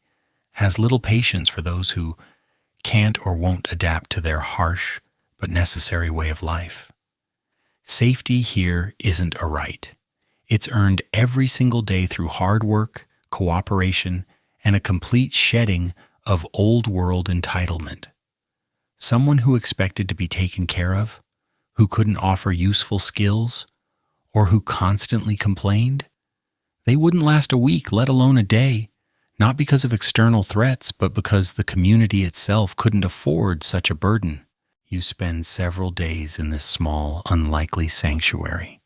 has little patience for those who can't or won't adapt to their harsh but necessary way of life. Safety here isn't a right. It's earned every single day through hard work, cooperation, and a complete shedding of old world entitlement. Someone who expected to be taken care of, who couldn't offer useful skills, or who constantly complained, they wouldn't last a week, let alone a day, not because of external threats, but because the community itself couldn't afford such a burden. You spend several days in this small, unlikely sanctuary.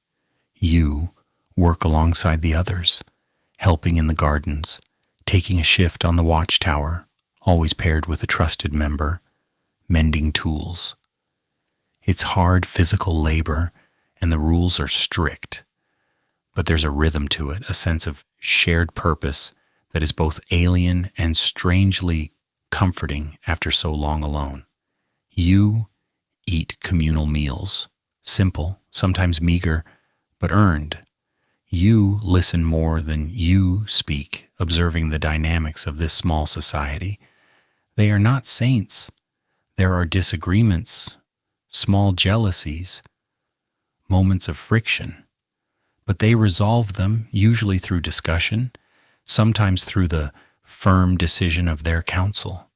You work alongside the others, helping in the gardens, taking a shift on the watchtower, always paired with a trusted member, mending tools. It's hard physical labor, and the rules are strict. But there's a rhythm to it, a sense of shared purpose that is both alien and strangely comforting after so long alone. You eat communal meals, simple, sometimes meager, but earned. You listen more than you speak, observing the dynamics of this small society. They are not saints. There are disagreements, small jealousies, moments of friction, but they resolve them usually through discussion, sometimes through the firm decision of their council.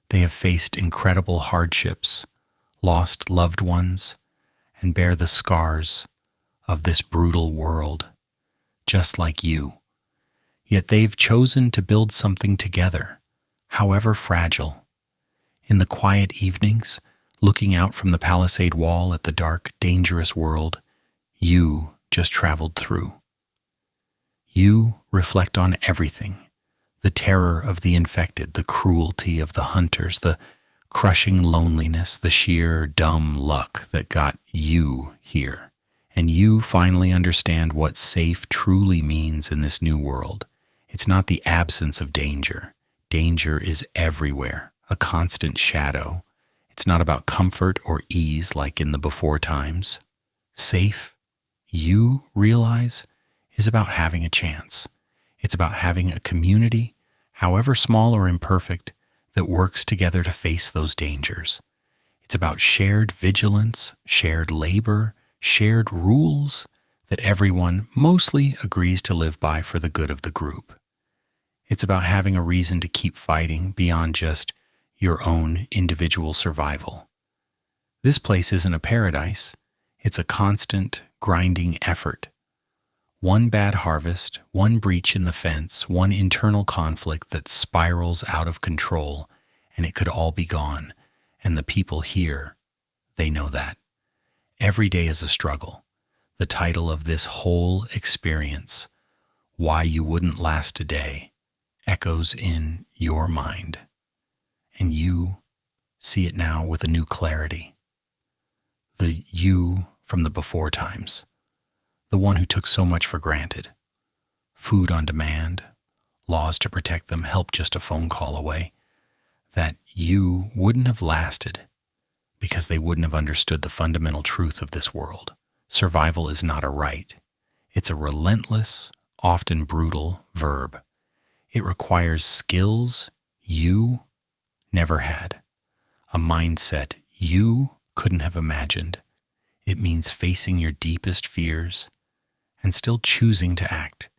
They have faced incredible hardships, lost loved ones, and bear the scars of this brutal world, just like you. Yet they've chosen to build something together, however fragile. In the quiet evenings, looking out from the palisade wall at the dark, dangerous world you just traveled through. You reflect on everything, the terror of the infected, the cruelty of the hunters, the crushing loneliness, the sheer dumb luck that got you here. And you finally understand what safe truly means in this new world. It's not the absence of danger. Danger is everywhere, a constant shadow. It's not about comfort or ease like in the before times. Safe, you realize, is about having a chance. It's about having a community, however small or imperfect, that works together to face those dangers. It's about shared vigilance, shared labor, shared rules that everyone mostly agrees to live by for the good of the group. It's about having a reason to keep fighting beyond just your own individual survival. This place isn't a paradise. It's a constant, grinding effort. One bad harvest, one breach in the fence, one internal conflict that spirals out of control, and it could all be gone. And the people here, they know that. Every day is a struggle. The title of this whole experience, Why You Wouldn't Last a Day, echoes in your mind. And you see it now with a new clarity. The you from the before times, the one who took so much for granted. Food on demand, laws to protect them, help just a phone call away. That you wouldn't have lasted because they wouldn't have understood the fundamental truth of this world. Survival is not a right. It's a relentless, often brutal verb. It requires skills you never had, a mindset you couldn't have imagined. It means facing your deepest fears and still choosing to act.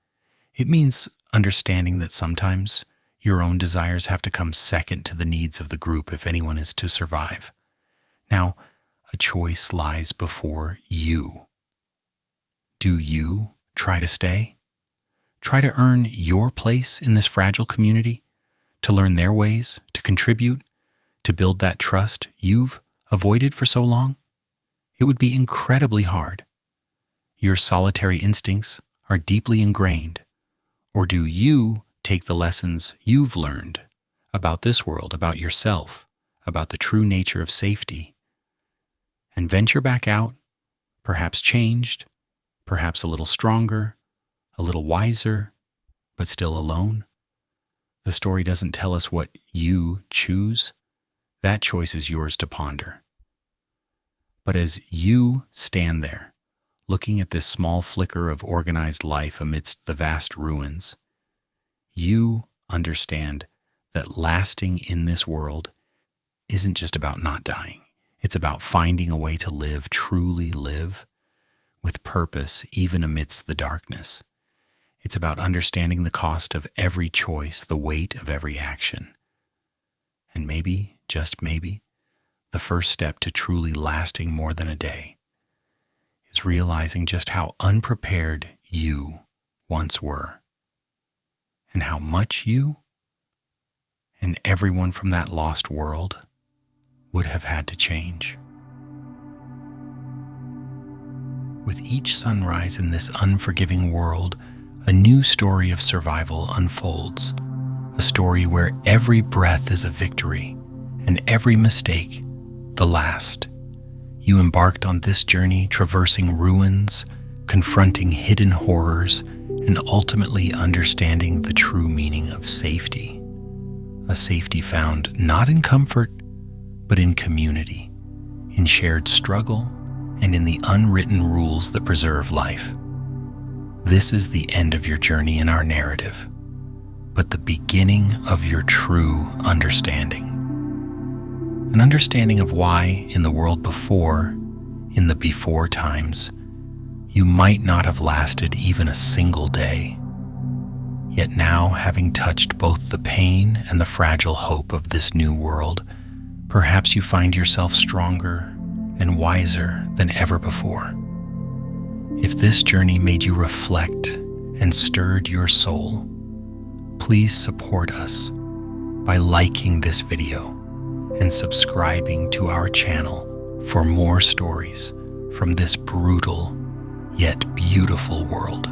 It means understanding that sometimes your own desires have to come second to the needs of the group if anyone is to survive. Now, a choice lies before you. Do you try to stay? Try to earn your place in this fragile community, to learn their ways, to contribute, to build that trust you've avoided for so long? It would be incredibly hard. Your solitary instincts are deeply ingrained. Or do you take the lessons you've learned about this world, about yourself, about the true nature of safety, and venture back out, perhaps changed, perhaps a little stronger, a little wiser, but still alone? The story doesn't tell us what you choose. That choice is yours to ponder. But as you stand there, looking at this small flicker of organized life amidst the vast ruins, you understand that lasting in this world isn't just about not dying. It's about finding a way to live, truly live, with purpose even amidst the darkness. It's about understanding the cost of every choice, the weight of every action. And maybe, just maybe, the first step to truly lasting more than a day is realizing just how unprepared you once were, and how much you and everyone from that lost world would have had to change. With each sunrise in this unforgiving world, a new story of survival unfolds, a story where every breath is a victory and every mistake the last. You embarked on this journey, traversing ruins, confronting hidden horrors, and ultimately understanding the true meaning of safety. A safety found not in comfort, but in community, in shared struggle, and in the unwritten rules that preserve life. This is the end of your journey in our narrative, but the beginning of your true understanding. An understanding of why, in the world before, in the before times, you might not have lasted even a single day. Yet now, having touched both the pain and the fragile hope of this new world, perhaps you find yourself stronger and wiser than ever before. If this journey made you reflect and stirred your soul, please support us by liking this video and subscribing to our channel for more stories from this brutal yet beautiful world.